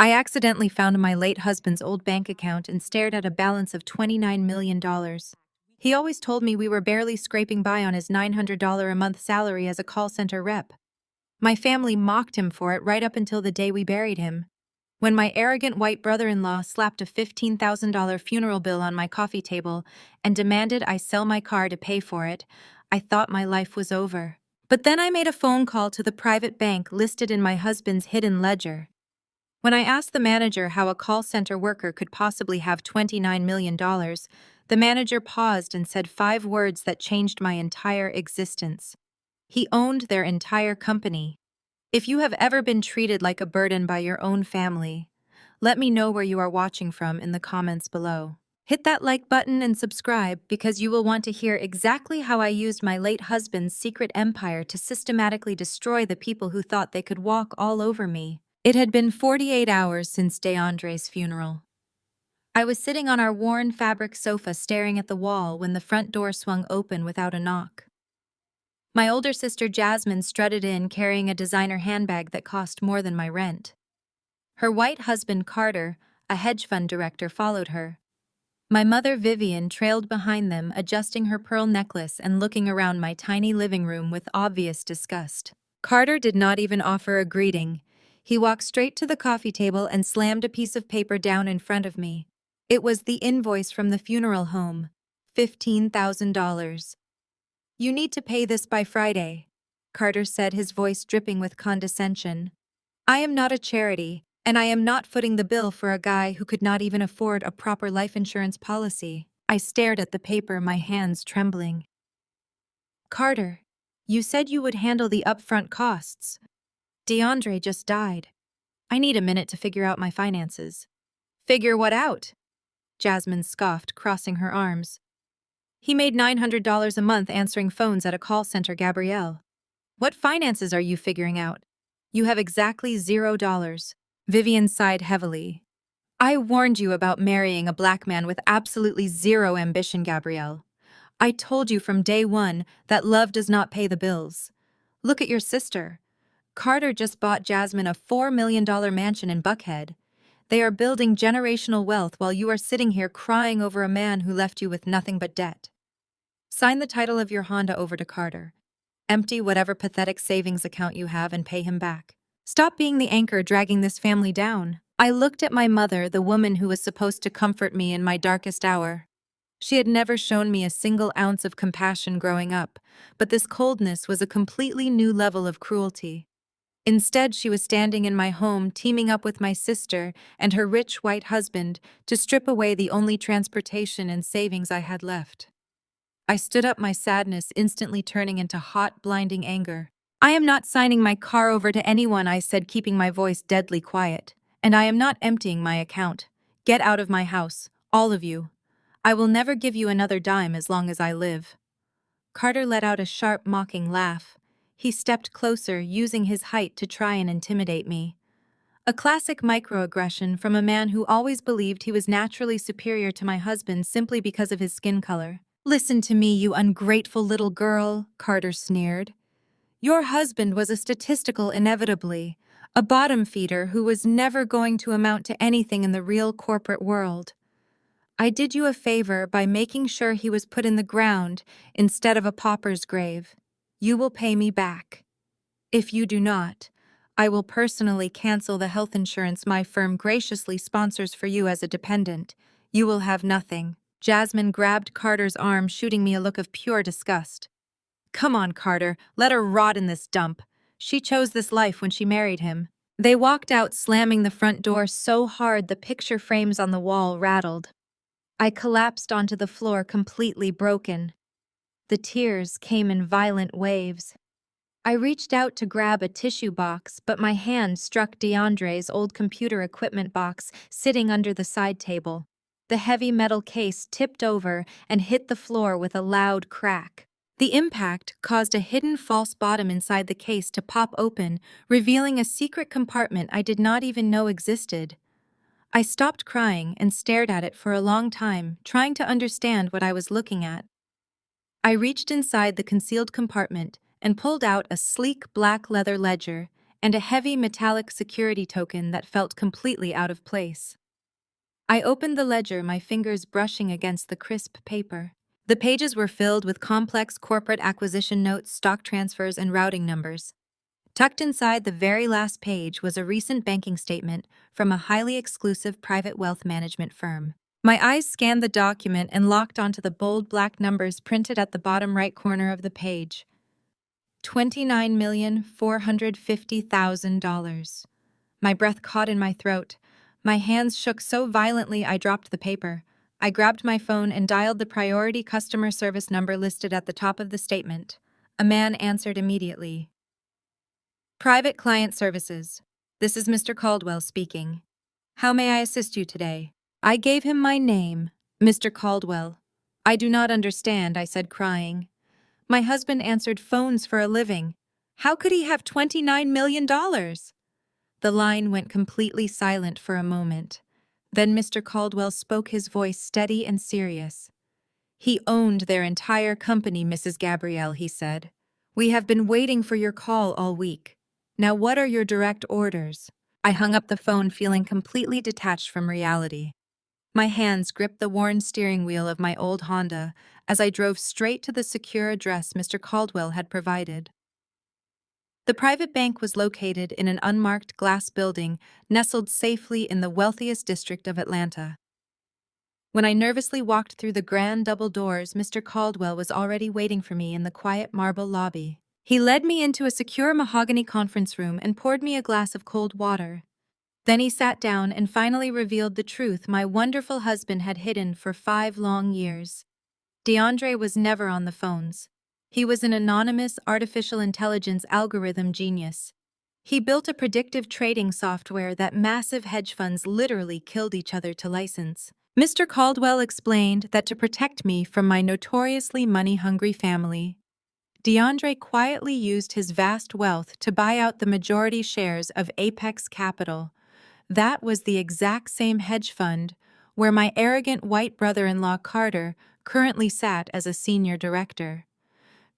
I accidentally found my late husband's old bank account and stared at a balance of $29 million. He always told me we were barely scraping by on his $900 a month salary as a call center rep. My family mocked him for it right up until the day we buried him. When my arrogant white brother-in-law slapped a $15,000 funeral bill on my coffee table and demanded I sell my car to pay for it, I thought my life was over. But then I made a phone call to the private bank listed in my husband's hidden ledger. When I asked the manager how a call center worker could possibly have $29 million, the manager paused and said 5 words that changed my entire existence. He owned their entire company. If you have ever been treated like a burden by your own family, let me know where you are watching from in the comments below. Hit that like button and subscribe because you will want to hear exactly how I used my late husband's secret empire to systematically destroy the people who thought they could walk all over me. It had been 48 hours since DeAndre's funeral. I was sitting on our worn fabric sofa staring at the wall when the front door swung open without a knock. My older sister Jasmine strutted in carrying a designer handbag that cost more than my rent. Her white husband Carter, a hedge fund director, followed her. My mother Vivian trailed behind them, adjusting her pearl necklace and looking around my tiny living room with obvious disgust. Carter did not even offer a greeting. He walked straight to the coffee table and slammed a piece of paper down in front of me. It was the invoice from the funeral home. $15,000. "You need to pay this by Friday," Carter said, his voice dripping with condescension. "I am not a charity, and I am not footing the bill for a guy who could not even afford a proper life insurance policy." I stared at the paper, my hands trembling. "Carter, you said you would handle the upfront costs. DeAndre just died. I need a minute to figure out my finances." "Figure what out?" Jasmine scoffed, crossing her arms. "He made $900 a month answering phones at a call center, Gabrielle. What finances are you figuring out? You have exactly $0. Vivian sighed heavily. "I warned you about marrying a black man with absolutely zero ambition, Gabrielle. I told you from day one that love does not pay the bills. Look at your sister. Carter just bought Jasmine a $4 million mansion in Buckhead. They are building generational wealth while you are sitting here crying over a man who left you with nothing but debt. Sign the title of your Honda over to Carter. Empty whatever pathetic savings account you have and pay him back. Stop being the anchor dragging this family down." I looked at my mother, the woman who was supposed to comfort me in my darkest hour. She had never shown me a single ounce of compassion growing up, but this coldness was a completely new level of cruelty. Instead, she was standing in my home, teaming up with my sister and her rich white husband to strip away the only transportation and savings I had left. I stood up, my sadness instantly turning into hot, blinding anger. "I am not signing my car over to anyone," I said, keeping my voice deadly quiet. "And I am not emptying my account. Get out of my house, all of you. I will never give you another dime as long as I live." Carter let out a sharp, mocking laugh. He stepped closer, using his height to try and intimidate me. A classic microaggression from a man who always believed he was naturally superior to my husband simply because of his skin color. "Listen to me, you ungrateful little girl," Carter sneered. "Your husband was a statistical inevitably, a bottom feeder who was never going to amount to anything in the real corporate world. I did you a favor by making sure he was put in the ground instead of a pauper's grave. You will pay me back. If you do not, I will personally cancel the health insurance my firm graciously sponsors for you as a dependent. You will have nothing." Jasmine grabbed Carter's arm, shooting me a look of pure disgust. "Come on, Carter, let her rot in this dump. She chose this life when she married him." They walked out, slamming the front door so hard the picture frames on the wall rattled. I collapsed onto the floor, completely broken. The tears came in violent waves. I reached out to grab a tissue box, but my hand struck DeAndre's old computer equipment box sitting under the side table. The heavy metal case tipped over and hit the floor with a loud crack. The impact caused a hidden false bottom inside the case to pop open, revealing a secret compartment I did not even know existed. I stopped crying and stared at it for a long time, trying to understand what I was looking at. I reached inside the concealed compartment and pulled out a sleek black leather ledger and a heavy metallic security token that felt completely out of place. I opened the ledger, my fingers brushing against the crisp paper. The pages were filled with complex corporate acquisition notes, stock transfers, and routing numbers. Tucked inside the very last page was a recent banking statement from a highly exclusive private wealth management firm. My eyes scanned the document and locked onto the bold black numbers printed at the bottom right corner of the page. $29,450,000. My breath caught in my throat. My hands shook so violently I dropped the paper. I grabbed my phone and dialed the priority customer service number listed at the top of the statement. A man answered immediately. Private Client Services. This is Mr. Caldwell speaking. How may I assist you today? I gave him my name, Mr. Caldwell. I do not understand, I said, crying. My husband answered phones for a living. How could he have $29 million? The line went completely silent for a moment. Then Mr. Caldwell spoke, his voice steady and serious. He owned their entire company, Mrs. Gabrielle, he said. We have been waiting for your call all week. Now what are your direct orders? I hung up the phone, feeling completely detached from reality. My hands gripped the worn steering wheel of my old Honda as I drove straight to the secure address Mr. Caldwell had provided. The private bank was located in an unmarked glass building nestled safely in the wealthiest district of Atlanta. When I nervously walked through the grand double doors, Mr. Caldwell was already waiting for me in the quiet marble lobby. He led me into a secure mahogany conference room and poured me a glass of cold water. Then he sat down and finally revealed the truth my wonderful husband had hidden for 5 long years. DeAndre was never on the phones. He was an anonymous artificial intelligence algorithm genius. He built a predictive trading software that massive hedge funds literally killed each other to license. Mr. Caldwell explained that to protect me from my notoriously money-hungry family, DeAndre quietly used his vast wealth to buy out the majority shares of Apex Capital. That was the exact same hedge fund where my arrogant white brother-in-law Carter currently sat as a senior director.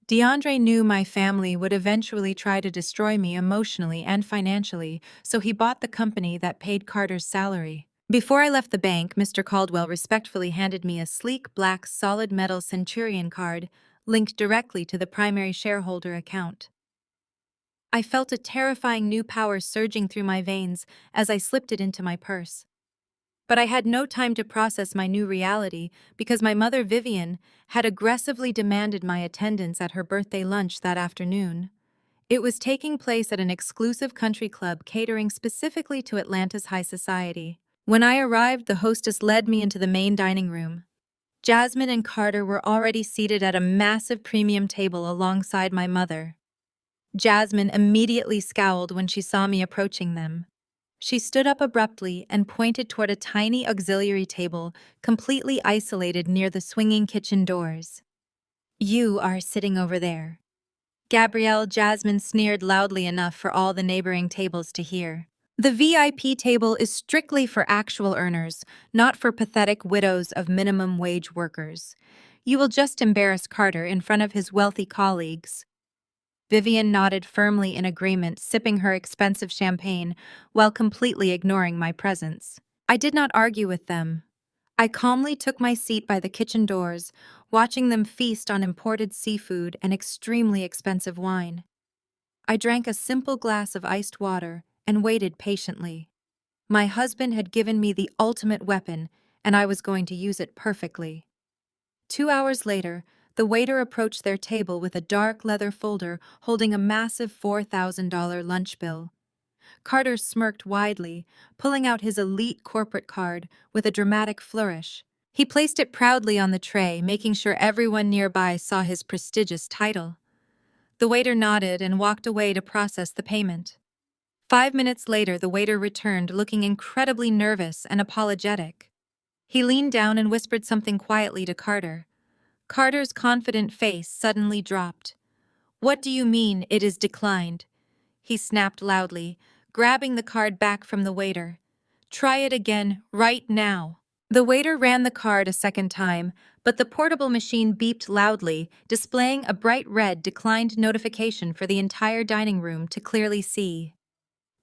DeAndre knew my family would eventually try to destroy me emotionally and financially, so he bought the company that paid Carter's salary. Before I left the bank, Mr. Caldwell respectfully handed me a sleek black solid metal Centurion card linked directly to the primary shareholder account. I felt a terrifying new power surging through my veins as I slipped it into my purse. But I had no time to process my new reality because my mother, Vivian, had aggressively demanded my attendance at her birthday lunch that afternoon. It was taking place at an exclusive country club catering specifically to Atlanta's high society. When I arrived, the hostess led me into the main dining room. Jasmine and Carter were already seated at a massive premium table alongside my mother. Jasmine immediately scowled when she saw me approaching them. She stood up abruptly and pointed toward a tiny auxiliary table completely isolated near the swinging kitchen doors. You are sitting over there. Gabrielle, Jasmine sneered loudly enough for all the neighboring tables to hear. The VIP table is strictly for actual earners, not for pathetic widows of minimum wage workers. You will just embarrass Carter in front of his wealthy colleagues. Vivian nodded firmly in agreement, sipping her expensive champagne while completely ignoring my presence. I did not argue with them. I calmly took my seat by the kitchen doors, watching them feast on imported seafood and extremely expensive wine. I drank a simple glass of iced water and waited patiently. My husband had given me the ultimate weapon, and I was going to use it perfectly. 2 hours later, the waiter approached their table with a dark leather folder holding a massive $4,000 lunch bill. Carter smirked widely, pulling out his elite corporate card with a dramatic flourish. He placed it proudly on the tray, making sure everyone nearby saw his prestigious title. The waiter nodded and walked away to process the payment. 5 minutes later, the waiter returned, looking incredibly nervous and apologetic. He leaned down and whispered something quietly to Carter. Carter's confident face suddenly dropped. "What do you mean, it is declined?" he snapped loudly, grabbing the card back from the waiter. "Try it again, right now." The waiter ran the card a second time, but the portable machine beeped loudly, displaying a bright red declined notification for the entire dining room to clearly see.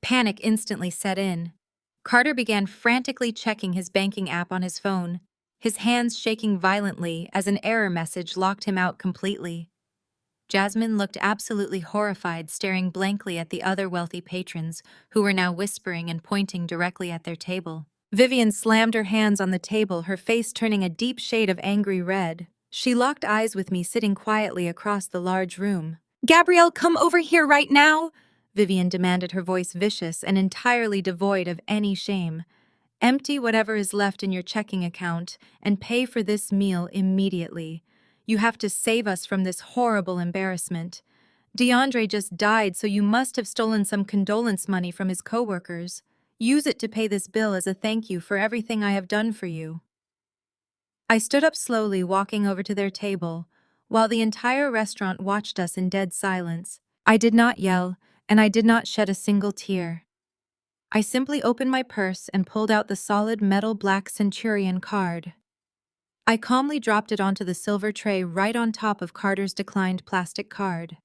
Panic instantly set in. Carter began frantically checking his banking app on his phone, his hands shaking violently as an error message locked him out completely. Jasmine looked absolutely horrified, staring blankly at the other wealthy patrons, who were now whispering and pointing directly at their table. Vivian slammed her hands on the table, her face turning a deep shade of angry red. She locked eyes with me sitting quietly across the large room. "Gabrielle, come over here right now!" Vivian demanded, her voice vicious and entirely devoid of any shame. "Empty whatever is left in your checking account and pay for this meal immediately. You have to save us from this horrible embarrassment. DeAndre just died, so you must have stolen some condolence money from his coworkers. Use it to pay this bill as a thank you for everything I have done for you." I stood up slowly, walking over to their table, while the entire restaurant watched us in dead silence. I did not yell, and I did not shed a single tear. I simply opened my purse and pulled out the solid metal black Centurion card. I calmly dropped it onto the silver tray right on top of Carter's declined plastic card.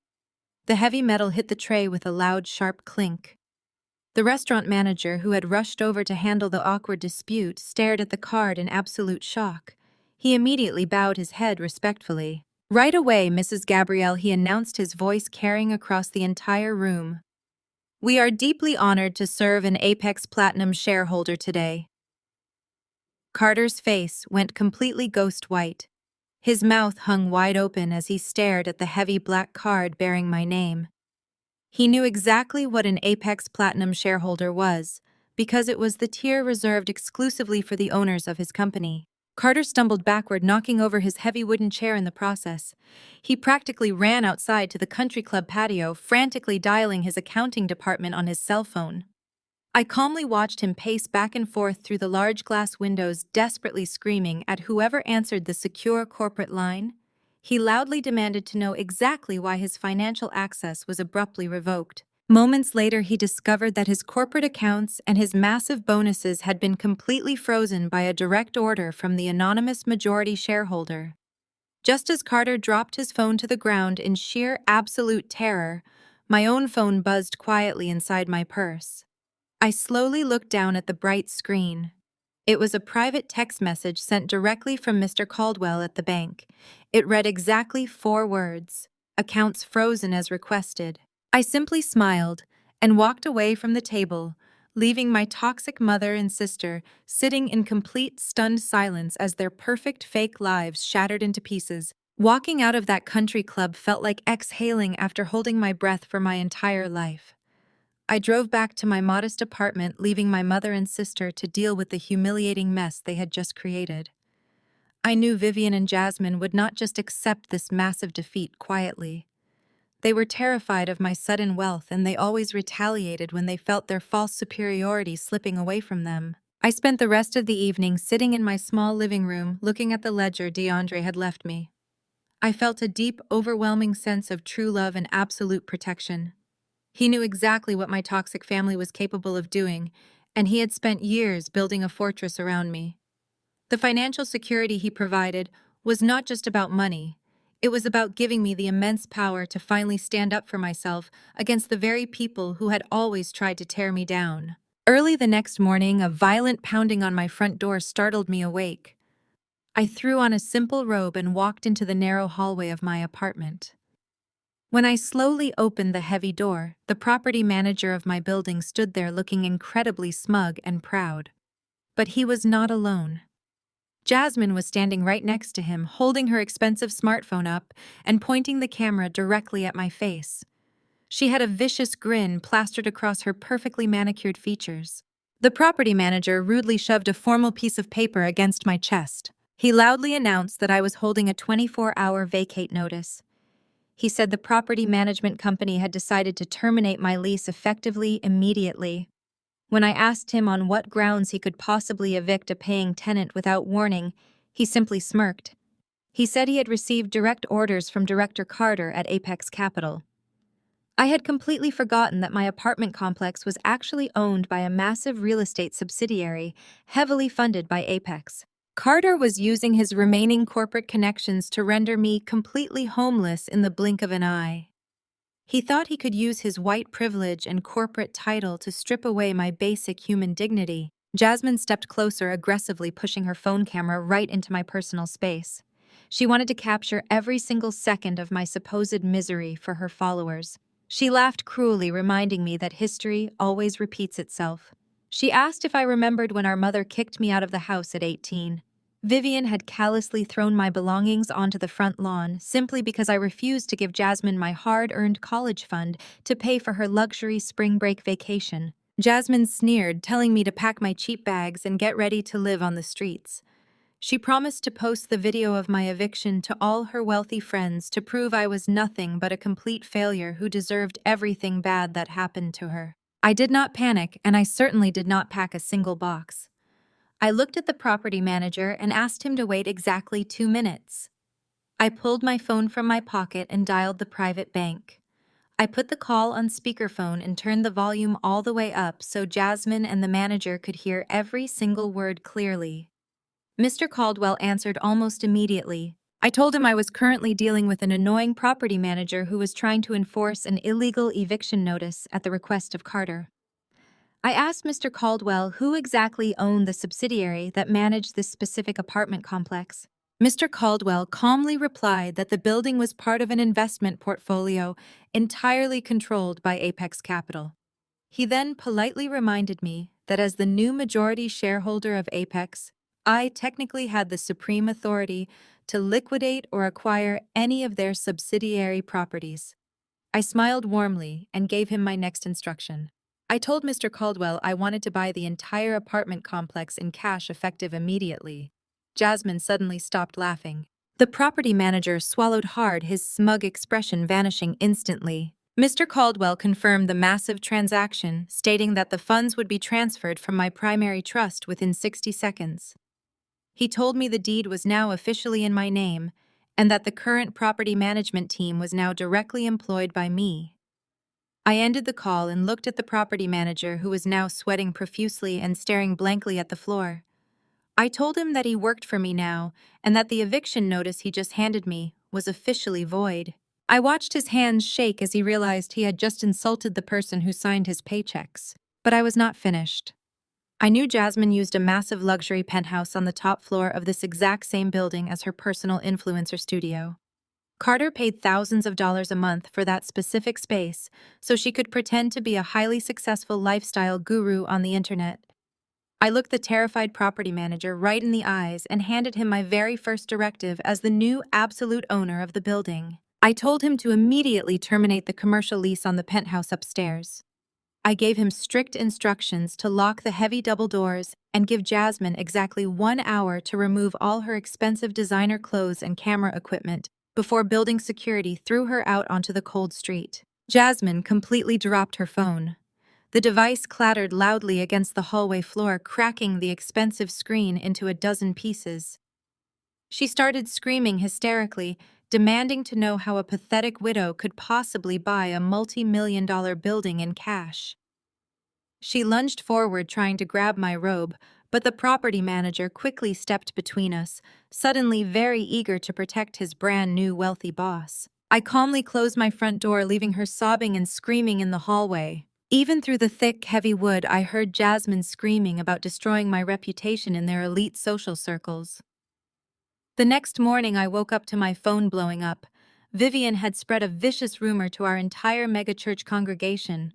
The heavy metal hit the tray with a loud, sharp clink. The restaurant manager, who had rushed over to handle the awkward dispute, stared at the card in absolute shock. He immediately bowed his head respectfully. "Right away, Mrs. Gabrielle," he announced, his voice carrying across the entire room. "We are deeply honored to serve an Apex Platinum shareholder today." Carter's face went completely ghost white. His mouth hung wide open as he stared at the heavy black card bearing my name. He knew exactly what an Apex Platinum shareholder was, because it was the tier reserved exclusively for the owners of his company. Carter stumbled backward, knocking over his heavy wooden chair in the process. He practically ran outside to the country club patio, frantically dialing his accounting department on his cell phone. I calmly watched him pace back and forth through the large glass windows, desperately screaming at whoever answered the secure corporate line. He loudly demanded to know exactly why his financial access was abruptly revoked. Moments later, he discovered that his corporate accounts and his massive bonuses had been completely frozen by a direct order from the anonymous majority shareholder. Just as Carter dropped his phone to the ground in sheer absolute terror, my own phone buzzed quietly inside my purse. I slowly looked down at the bright screen. It was a private text message sent directly from Mr. Caldwell at the bank. It read exactly 4 words: "Accounts frozen as requested." I simply smiled and walked away from the table, leaving my toxic mother and sister sitting in complete stunned silence as their perfect fake lives shattered into pieces. Walking out of that country club felt like exhaling after holding my breath for my entire life. I drove back to my modest apartment, leaving my mother and sister to deal with the humiliating mess they had just created. I knew Vivian and Jasmine would not just accept this massive defeat quietly. They were terrified of my sudden wealth, and they always retaliated when they felt their false superiority slipping away from them. I spent the rest of the evening sitting in my small living room, looking at the ledger DeAndre had left me. I felt a deep, overwhelming sense of true love and absolute protection. He knew exactly what my toxic family was capable of doing, and he had spent years building a fortress around me. The financial security he provided was not just about money. It was about giving me the immense power to finally stand up for myself against the very people who had always tried to tear me down. Early the next morning, a violent pounding on my front door startled me awake. I threw on a simple robe and walked into the narrow hallway of my apartment. When I slowly opened the heavy door, the property manager of my building stood there looking incredibly smug and proud. But he was not alone. Jasmine was standing right next to him, holding her expensive smartphone up and pointing the camera directly at my face. She had a vicious grin plastered across her perfectly manicured features. The property manager rudely shoved a formal piece of paper against my chest. He loudly announced that I was holding a 24-hour vacate notice. He said the property management company had decided to terminate my lease effectively immediately. When I asked him on what grounds he could possibly evict a paying tenant without warning, he simply smirked. He said he had received direct orders from Director Carter at Apex Capital. I had completely forgotten that my apartment complex was actually owned by a massive real estate subsidiary, heavily funded by Apex. Carter was using his remaining corporate connections to render me completely homeless in the blink of an eye. He thought he could use his white privilege and corporate title to strip away my basic human dignity. Jasmine stepped closer, aggressively pushing her phone camera right into my personal space. She wanted to capture every single second of my supposed misery for her followers. She laughed cruelly, reminding me that history always repeats itself. She asked if I remembered when our mother kicked me out of the house at 18. Vivian had callously thrown my belongings onto the front lawn simply because I refused to give Jasmine my hard-earned college fund to pay for her luxury spring break vacation. Jasmine sneered, telling me to pack my cheap bags and get ready to live on the streets. She promised to post the video of my eviction to all her wealthy friends to prove I was nothing but a complete failure who deserved everything bad that happened to her. I did not panic, and I certainly did not pack a single box. I looked at the property manager and asked him to wait exactly 2 minutes. I pulled my phone from my pocket and dialed the private bank. I put the call on speakerphone and turned the volume all the way up so Jasmine and the manager could hear every single word clearly. Mr. Caldwell answered almost immediately. I told him I was currently dealing with an annoying property manager who was trying to enforce an illegal eviction notice at the request of Carter. I asked Mr. Caldwell who exactly owned the subsidiary that managed this specific apartment complex. Mr. Caldwell calmly replied that the building was part of an investment portfolio entirely controlled by Apex Capital. He then politely reminded me that as the new majority shareholder of Apex, I technically had the supreme authority to liquidate or acquire any of their subsidiary properties. I smiled warmly and gave him my next instruction. I told Mr. Caldwell I wanted to buy the entire apartment complex in cash effective immediately. Jasmine suddenly stopped laughing. The property manager swallowed hard, his smug expression vanishing instantly. Mr. Caldwell confirmed the massive transaction, stating that the funds would be transferred from my primary trust within 60 seconds. He told me the deed was now officially in my name, and that the current property management team was now directly employed by me. I ended the call and looked at the property manager, who was now sweating profusely and staring blankly at the floor. I told him that he worked for me now, and that the eviction notice he just handed me was officially void. I watched his hands shake as he realized he had just insulted the person who signed his paychecks. But I was not finished. I knew Jasmine used a massive luxury penthouse on the top floor of this exact same building as her personal influencer studio. Carter paid thousands of dollars a month for that specific space so she could pretend to be a highly successful lifestyle guru on the internet. I looked the terrified property manager right in the eyes and handed him my very first directive as the new absolute owner of the building. I told him to immediately terminate the commercial lease on the penthouse upstairs. I gave him strict instructions to lock the heavy double doors and give Jasmine exactly 1 hour to remove all her expensive designer clothes and camera equipment before building security threw her out onto the cold street. Jasmine completely dropped her phone. The device clattered loudly against the hallway floor, cracking the expensive screen into a dozen pieces. She started screaming hysterically, demanding to know how a pathetic widow could possibly buy a multi-million-dollar building in cash. She lunged forward, trying to grab my robe, but the property manager quickly stepped between us, suddenly very eager to protect his brand-new wealthy boss. I calmly closed my front door, leaving her sobbing and screaming in the hallway. Even through the thick, heavy wood, I heard Jasmine screaming about destroying my reputation in their elite social circles. The next morning, I woke up to my phone blowing up. Vivian had spread a vicious rumor to our entire megachurch congregation.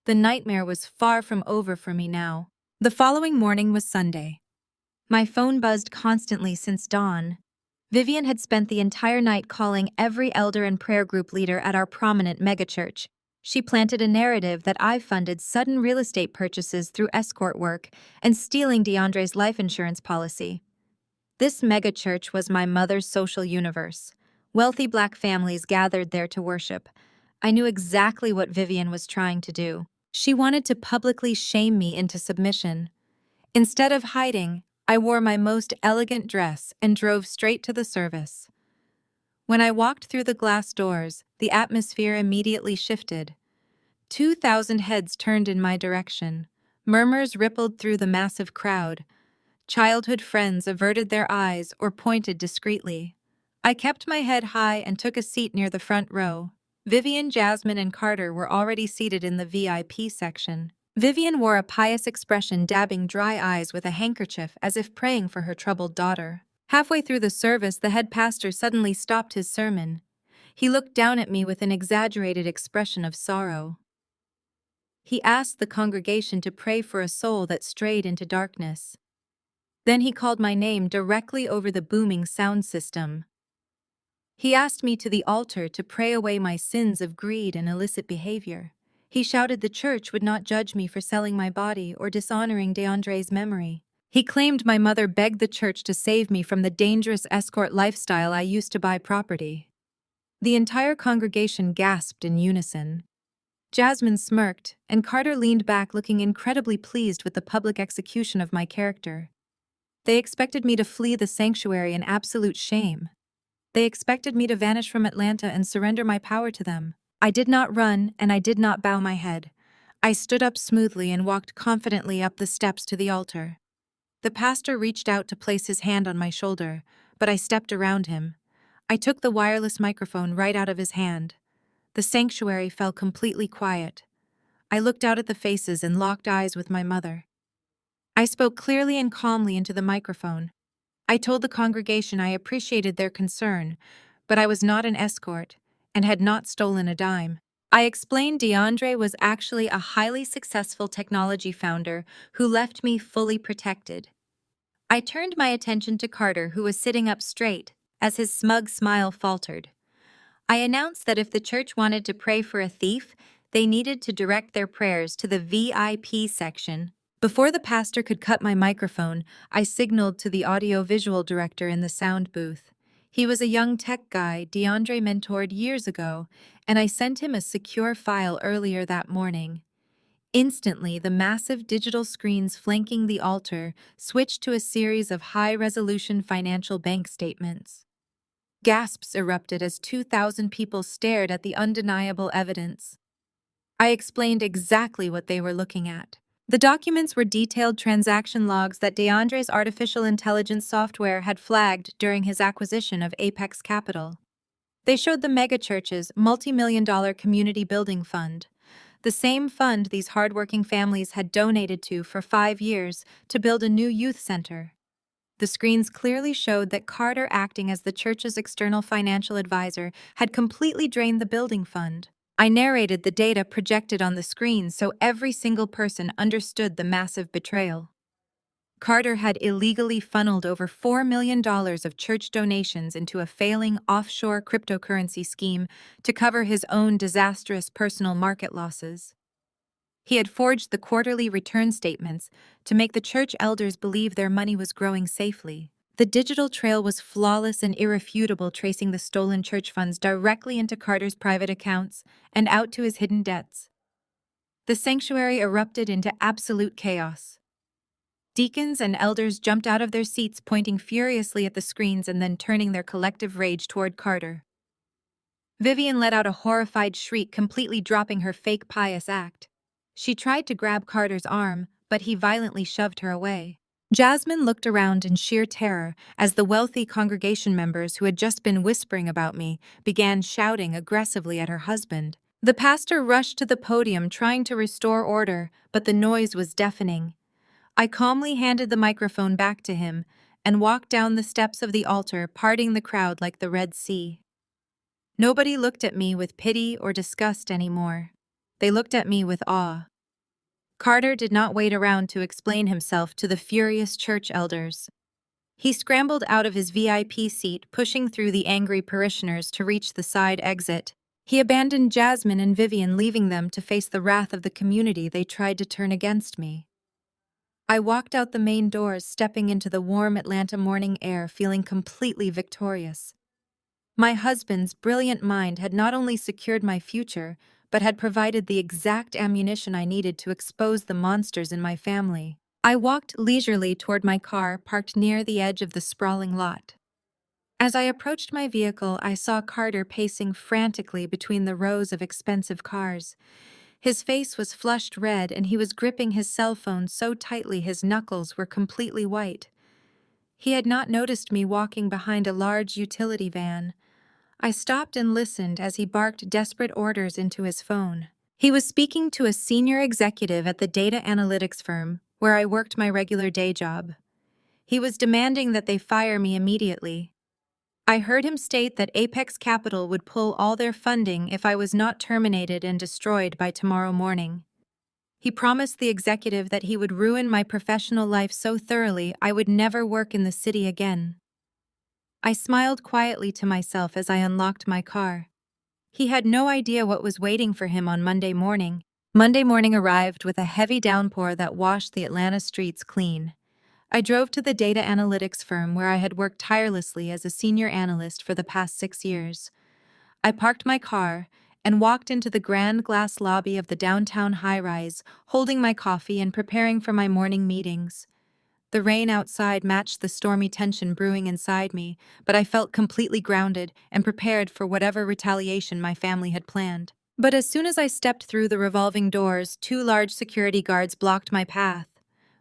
The nightmare was far from over for me now. The following morning was Sunday. My phone buzzed constantly since dawn. Vivian had spent the entire night calling every elder and prayer group leader at our prominent megachurch. She planted a narrative that I funded sudden real estate purchases through escort work and stealing DeAndre's life insurance policy. This megachurch was my mother's social universe. Wealthy Black families gathered there to worship. I knew exactly what Vivian was trying to do. She wanted to publicly shame me into submission. Instead of hiding, I wore my most elegant dress and drove straight to the service. When I walked through the glass doors, the atmosphere immediately shifted. 2,000 heads turned in my direction. Murmurs rippled through the massive crowd. Childhood friends averted their eyes or pointed discreetly. I kept my head high and took a seat near the front row. Vivian, Jasmine, and Carter were already seated in the VIP section. Vivian wore a pious expression, dabbing dry eyes with a handkerchief as if praying for her troubled daughter. Halfway through the service, the head pastor suddenly stopped his sermon. He looked down at me with an exaggerated expression of sorrow. He asked the congregation to pray for a soul that strayed into darkness. Then he called my name directly over the booming sound system. He asked me to the altar to pray away my sins of greed and illicit behavior. He shouted the church would not judge me for selling my body or dishonoring DeAndre's memory. He claimed my mother begged the church to save me from the dangerous escort lifestyle I used to buy property. The entire congregation gasped in unison. Jasmine smirked, and Carter leaned back looking incredibly pleased with the public execution of my character. They expected me to flee the sanctuary in absolute shame. They expected me to vanish from Atlanta and surrender my power to them. I did not run, and I did not bow my head. I stood up smoothly and walked confidently up the steps to the altar. The pastor reached out to place his hand on my shoulder, but I stepped around him. I took the wireless microphone right out of his hand. The sanctuary fell completely quiet. I looked out at the faces and locked eyes with my mother. I spoke clearly and calmly into the microphone. I told the congregation I appreciated their concern, but I was not an escort and had not stolen a dime. I explained DeAndre was actually a highly successful technology founder who left me fully protected. I turned my attention to Carter, who was sitting up straight, as his smug smile faltered. I announced that if the church wanted to pray for a thief, they needed to direct their prayers to the VIP section. Before the pastor could cut my microphone, I signaled to the audio-visual director in the sound booth. He was a young tech guy DeAndre mentored years ago, and I sent him a secure file earlier that morning. Instantly, the massive digital screens flanking the altar switched to a series of high-resolution financial bank statements. Gasps erupted as 2,000 people stared at the undeniable evidence. I explained exactly what they were looking at. The documents were detailed transaction logs that DeAndre's artificial intelligence software had flagged during his acquisition of Apex Capital. They showed the megachurch's multi-million-dollar community building fund, the same fund these hardworking families had donated to for 5 years to build a new youth center. The screens clearly showed that Carter, acting as the church's external financial advisor, had completely drained the building fund. I narrated the data projected on the screen so every single person understood the massive betrayal. Carter had illegally funneled over $4 million of church donations into a failing offshore cryptocurrency scheme to cover his own disastrous personal market losses. He had forged the quarterly return statements to make the church elders believe their money was growing safely. The digital trail was flawless and irrefutable, tracing the stolen church funds directly into Carter's private accounts and out to his hidden debts. The sanctuary erupted into absolute chaos. Deacons and elders jumped out of their seats, pointing furiously at the screens and then turning their collective rage toward Carter. Vivian let out a horrified shriek, completely dropping her fake pious act. She tried to grab Carter's arm, but he violently shoved her away. Jasmine looked around in sheer terror as the wealthy congregation members who had just been whispering about me began shouting aggressively at her husband. The pastor rushed to the podium trying to restore order, but the noise was deafening. I calmly handed the microphone back to him and walked down the steps of the altar, parting the crowd like the Red Sea. Nobody looked at me with pity or disgust anymore. They looked at me with awe. Carter did not wait around to explain himself to the furious church elders. He scrambled out of his VIP seat, pushing through the angry parishioners to reach the side exit. He abandoned Jasmine and Vivian, leaving them to face the wrath of the community they tried to turn against me. I walked out the main doors, stepping into the warm Atlanta morning air, feeling completely victorious. My husband's brilliant mind had not only secured my future, but had provided the exact ammunition I needed to expose the monsters in my family. I walked leisurely toward my car, parked near the edge of the sprawling lot. As I approached my vehicle, I saw Carter pacing frantically between the rows of expensive cars. His face was flushed red, and he was gripping his cell phone so tightly his knuckles were completely white. He had not noticed me walking behind a large utility van. I stopped and listened as he barked desperate orders into his phone. He was speaking to a senior executive at the data analytics firm where I worked my regular day job. He was demanding that they fire me immediately. I heard him state that Apex Capital would pull all their funding if I was not terminated and destroyed by tomorrow morning. He promised the executive that he would ruin my professional life so thoroughly I would never work in the city again. I smiled quietly to myself as I unlocked my car. He had no idea what was waiting for him on Monday morning. Monday morning arrived with a heavy downpour that washed the Atlanta streets clean. I drove to the data analytics firm where I had worked tirelessly as a senior analyst for the past 6 years. I parked my car and walked into the grand glass lobby of the downtown high-rise, holding my coffee and preparing for my morning meetings. The rain outside matched the stormy tension brewing inside me, but I felt completely grounded and prepared for whatever retaliation my family had planned. But as soon as I stepped through the revolving doors, 2 large security guards blocked my path.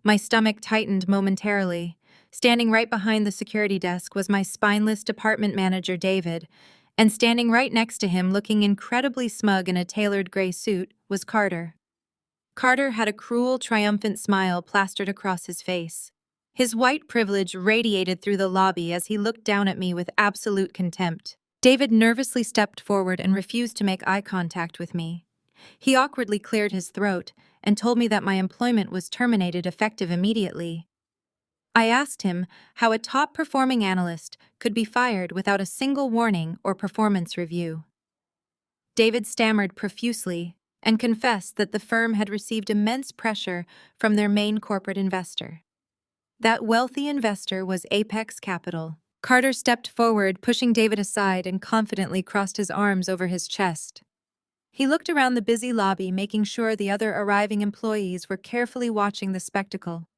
My stomach tightened momentarily. Standing right behind the security desk was my spineless department manager, David, and standing right next to him, looking incredibly smug in a tailored gray suit, was Carter. Carter had a cruel, triumphant smile plastered across his face. His white privilege radiated through the lobby as he looked down at me with absolute contempt. David nervously stepped forward and refused to make eye contact with me. He awkwardly cleared his throat and told me that my employment was terminated effective immediately. I asked him how a top-performing analyst could be fired without a single warning or performance review. David stammered profusely and confessed that the firm had received immense pressure from their main corporate investor. That wealthy investor was Apex Capital. Carter stepped forward, pushing David aside, and confidently crossed his arms over his chest. He looked around the busy lobby, making sure the other arriving employees were carefully watching the spectacle.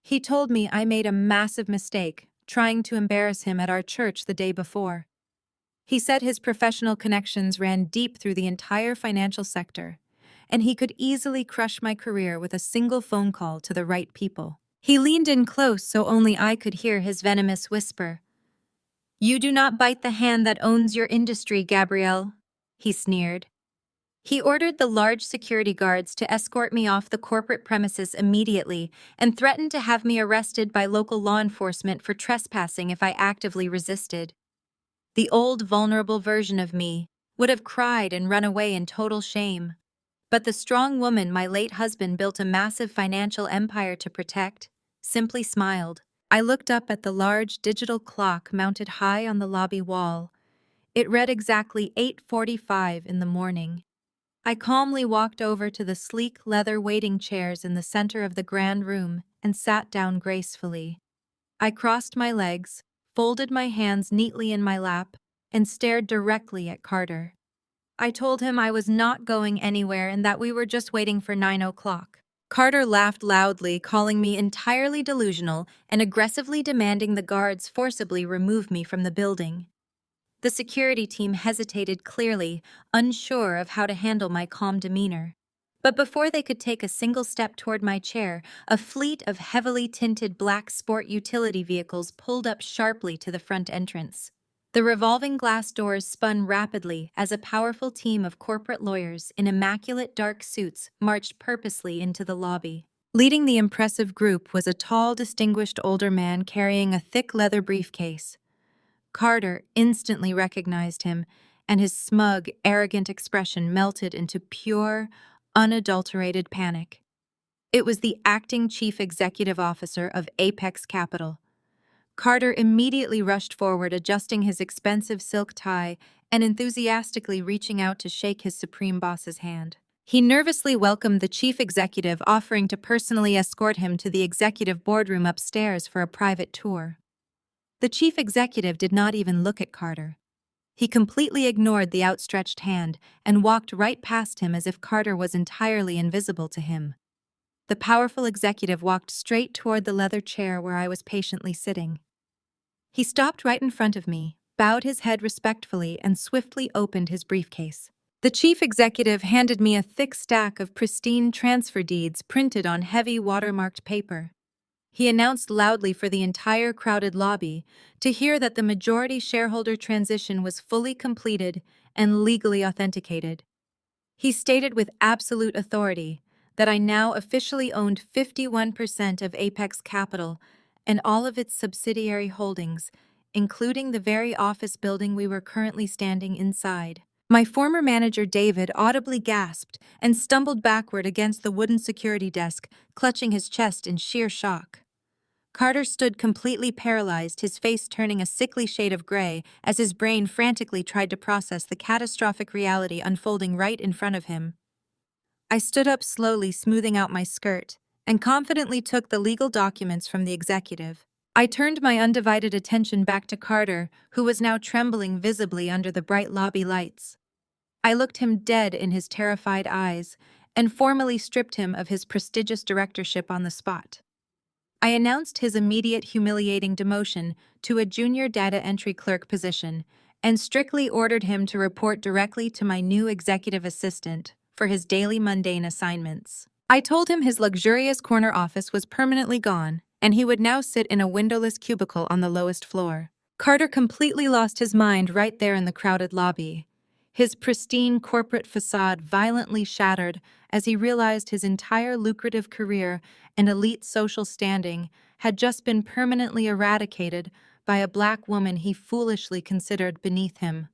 He told me I made a massive mistake, trying to embarrass him at our church the day before. He said his professional connections ran deep through the entire financial sector, and he could easily crush my career with a single phone call to the right people. He leaned in close so only I could hear his venomous whisper. "You do not bite the hand that owns your industry, Gabrielle," he sneered. He ordered the large security guards to escort me off the corporate premises immediately and threatened to have me arrested by local law enforcement for trespassing if I actively resisted. The old, vulnerable version of me would have cried and run away in total shame. But the strong woman my late husband built a massive financial empire to protect simply smiled. I looked up at the large digital clock mounted high on the lobby wall. It read exactly 8:45 in the morning. I calmly walked over to the sleek leather waiting chairs in the center of the grand room and sat down gracefully. I crossed my legs, folded my hands neatly in my lap, and stared directly at Carter. I told him I was not going anywhere and that we were just waiting for 9 o'clock. Carter laughed loudly, calling me entirely delusional and aggressively demanding the guards forcibly remove me from the building. The security team hesitated clearly, unsure of how to handle my calm demeanor. But before they could take a single step toward my chair, a fleet of heavily tinted black sport utility vehicles pulled up sharply to the front entrance. The revolving glass doors spun rapidly as a powerful team of corporate lawyers in immaculate dark suits marched purposely into the lobby. Leading the impressive group was a tall, distinguished older man carrying a thick leather briefcase. Carter instantly recognized him, and his smug, arrogant expression melted into pure, unadulterated panic. It was the acting chief executive officer of Apex Capital. Carter immediately rushed forward, adjusting his expensive silk tie and enthusiastically reaching out to shake his supreme boss's hand. He nervously welcomed the chief executive, offering to personally escort him to the executive boardroom upstairs for a private tour. The chief executive did not even look at Carter. He completely ignored the outstretched hand and walked right past him as if Carter was entirely invisible to him. The powerful executive walked straight toward the leather chair where I was patiently sitting. He stopped right in front of me, bowed his head respectfully, and swiftly opened his briefcase. The chief executive handed me a thick stack of pristine transfer deeds printed on heavy watermarked paper. He announced loudly for the entire crowded lobby to hear that the majority shareholder transition was fully completed and legally authenticated. He stated with absolute authority that I now officially owned 51% of Apex Capital and all of its subsidiary holdings, including the very office building we were currently standing inside. My former manager David audibly gasped and stumbled backward against the wooden security desk, clutching his chest in sheer shock. Carter stood completely paralyzed, his face turning a sickly shade of gray as his brain frantically tried to process the catastrophic reality unfolding right in front of him. I stood up slowly, smoothing out my skirt, and confidently took the legal documents from the executive. I turned my undivided attention back to Carter, who was now trembling visibly under the bright lobby lights. I looked him dead in his terrified eyes and formally stripped him of his prestigious directorship on the spot. I announced his immediate humiliating demotion to a junior data entry clerk position and strictly ordered him to report directly to my new executive assistant for his daily mundane assignments. I told him his luxurious corner office was permanently gone, and he would now sit in a windowless cubicle on the lowest floor. Carter completely lost his mind right there in the crowded lobby, his pristine corporate facade violently shattered as he realized his entire lucrative career and elite social standing had just been permanently eradicated by a black woman he foolishly considered beneath him.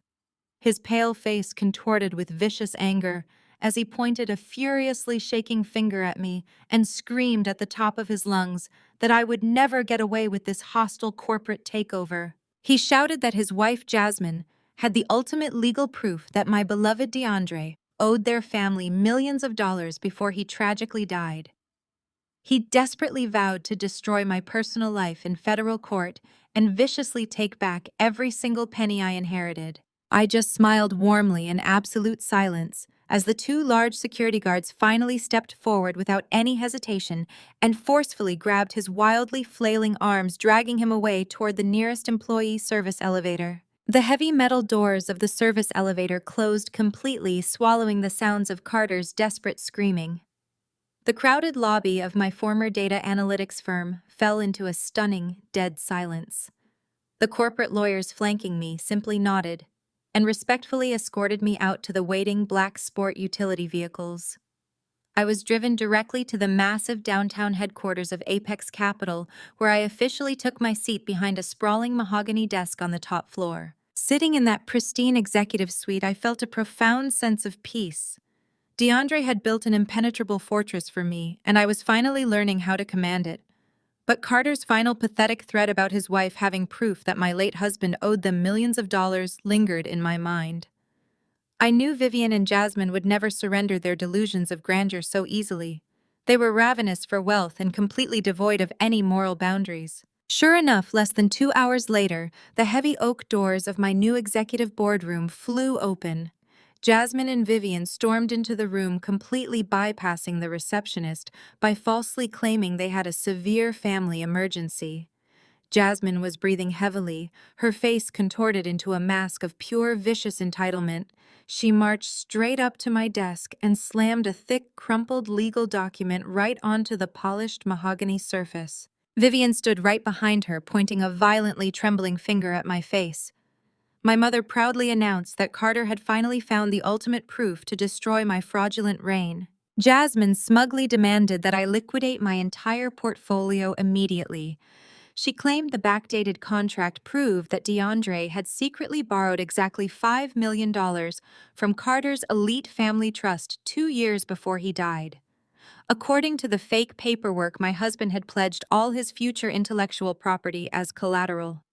His pale face contorted with vicious anger as he pointed a furiously shaking finger at me and screamed at the top of his lungs that I would never get away with this hostile corporate takeover. He shouted that his wife Jasmine had the ultimate legal proof that my beloved DeAndre owed their family millions of dollars before he tragically died. He desperately vowed to destroy my personal life in federal court and viciously take back every single penny I inherited. I just smiled warmly in absolute silence as the two large security guards finally stepped forward without any hesitation and forcefully grabbed his wildly flailing arms, dragging him away toward the nearest employee service elevator. The heavy metal doors of the service elevator closed completely, swallowing the sounds of Carter's desperate screaming. The crowded lobby of my former data analytics firm fell into a stunning, dead silence. The corporate lawyers flanking me simply nodded and respectfully escorted me out to the waiting black sport utility vehicles. I was driven directly to the massive downtown headquarters of Apex Capital, where I officially took my seat behind a sprawling mahogany desk on the top floor. Sitting in that pristine executive suite, I felt a profound sense of peace. DeAndre had built an impenetrable fortress for me, and I was finally learning how to command it. But Carter's final pathetic threat about his wife having proof that my late husband owed them millions of dollars lingered in my mind. I knew Vivian and Jasmine would never surrender their delusions of grandeur so easily. They were ravenous for wealth and completely devoid of any moral boundaries. Sure enough, less than 2 hours later, the heavy oak doors of my new executive boardroom flew open. Jasmine and Vivian stormed into the room, completely bypassing the receptionist by falsely claiming they had a severe family emergency. Jasmine was breathing heavily, her face contorted into a mask of pure vicious entitlement. She marched straight up to my desk and slammed a thick, crumpled legal document right onto the polished mahogany surface. Vivian stood right behind her, pointing a violently trembling finger at my face. My mother proudly announced that Carter had finally found the ultimate proof to destroy my fraudulent reign. Jasmine smugly demanded that I liquidate my entire portfolio immediately. She claimed the backdated contract proved that DeAndre had secretly borrowed exactly $5 million from Carter's elite family trust 2 years before he died. According to the fake paperwork, my husband had pledged all his future intellectual property as collateral.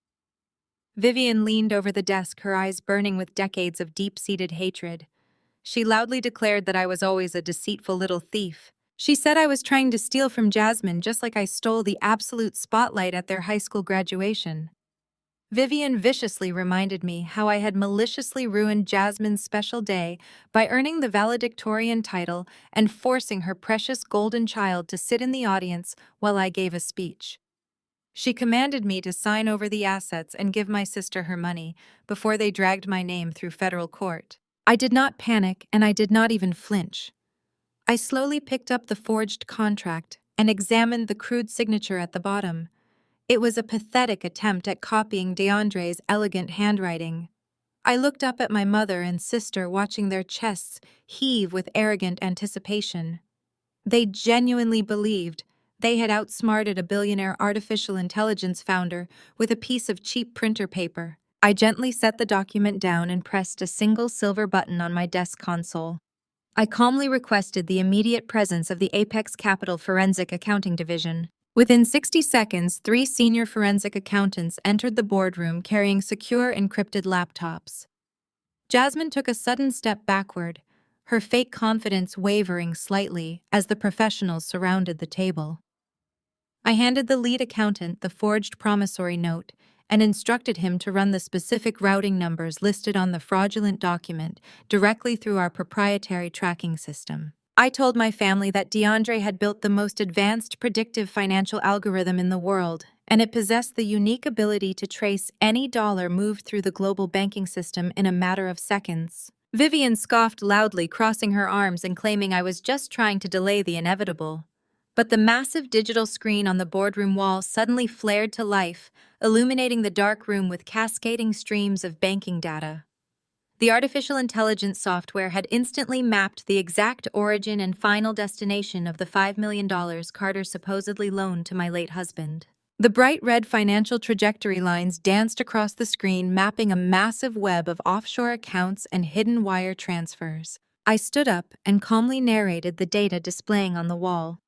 Vivian leaned over the desk, her eyes burning with decades of deep-seated hatred. She loudly declared that I was always a deceitful little thief. She said I was trying to steal from Jasmine just like I stole the absolute spotlight at their high school graduation. Vivian viciously reminded me how I had maliciously ruined Jasmine's special day by earning the valedictorian title and forcing her precious golden child to sit in the audience while I gave a speech. She commanded me to sign over the assets and give my sister her money before they dragged my name through federal court. I did not panic, and I did not even flinch. I slowly picked up the forged contract and examined the crude signature at the bottom. It was a pathetic attempt at copying DeAndre's elegant handwriting. I looked up at my mother and sister, watching their chests heave with arrogant anticipation. They genuinely believed they had outsmarted a billionaire artificial intelligence founder with a piece of cheap printer paper. I gently set the document down and pressed a single silver button on my desk console. I calmly requested the immediate presence of the Apex Capital Forensic Accounting Division. Within 60 seconds, 3 senior forensic accountants entered the boardroom carrying secure encrypted laptops. Jasmine took a sudden step backward, her fake confidence wavering slightly as the professionals surrounded the table. I handed the lead accountant the forged promissory note and instructed him to run the specific routing numbers listed on the fraudulent document directly through our proprietary tracking system. I told my family that DeAndre had built the most advanced predictive financial algorithm in the world, and it possessed the unique ability to trace any dollar moved through the global banking system in a matter of seconds. Vivian scoffed loudly, crossing her arms and claiming I was just trying to delay the inevitable. But the massive digital screen on the boardroom wall suddenly flared to life, illuminating the dark room with cascading streams of banking data. The artificial intelligence software had instantly mapped the exact origin and final destination of the $5 million Carter supposedly loaned to my late husband. The bright red financial trajectory lines danced across the screen, mapping a massive web of offshore accounts and hidden wire transfers. I stood up and calmly narrated the data displaying on the wall.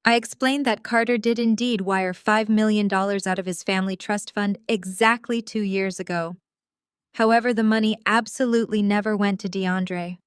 I explained that Carter did indeed wire $5 million out of his family trust fund exactly 2 years ago. However, the money absolutely never went to DeAndre.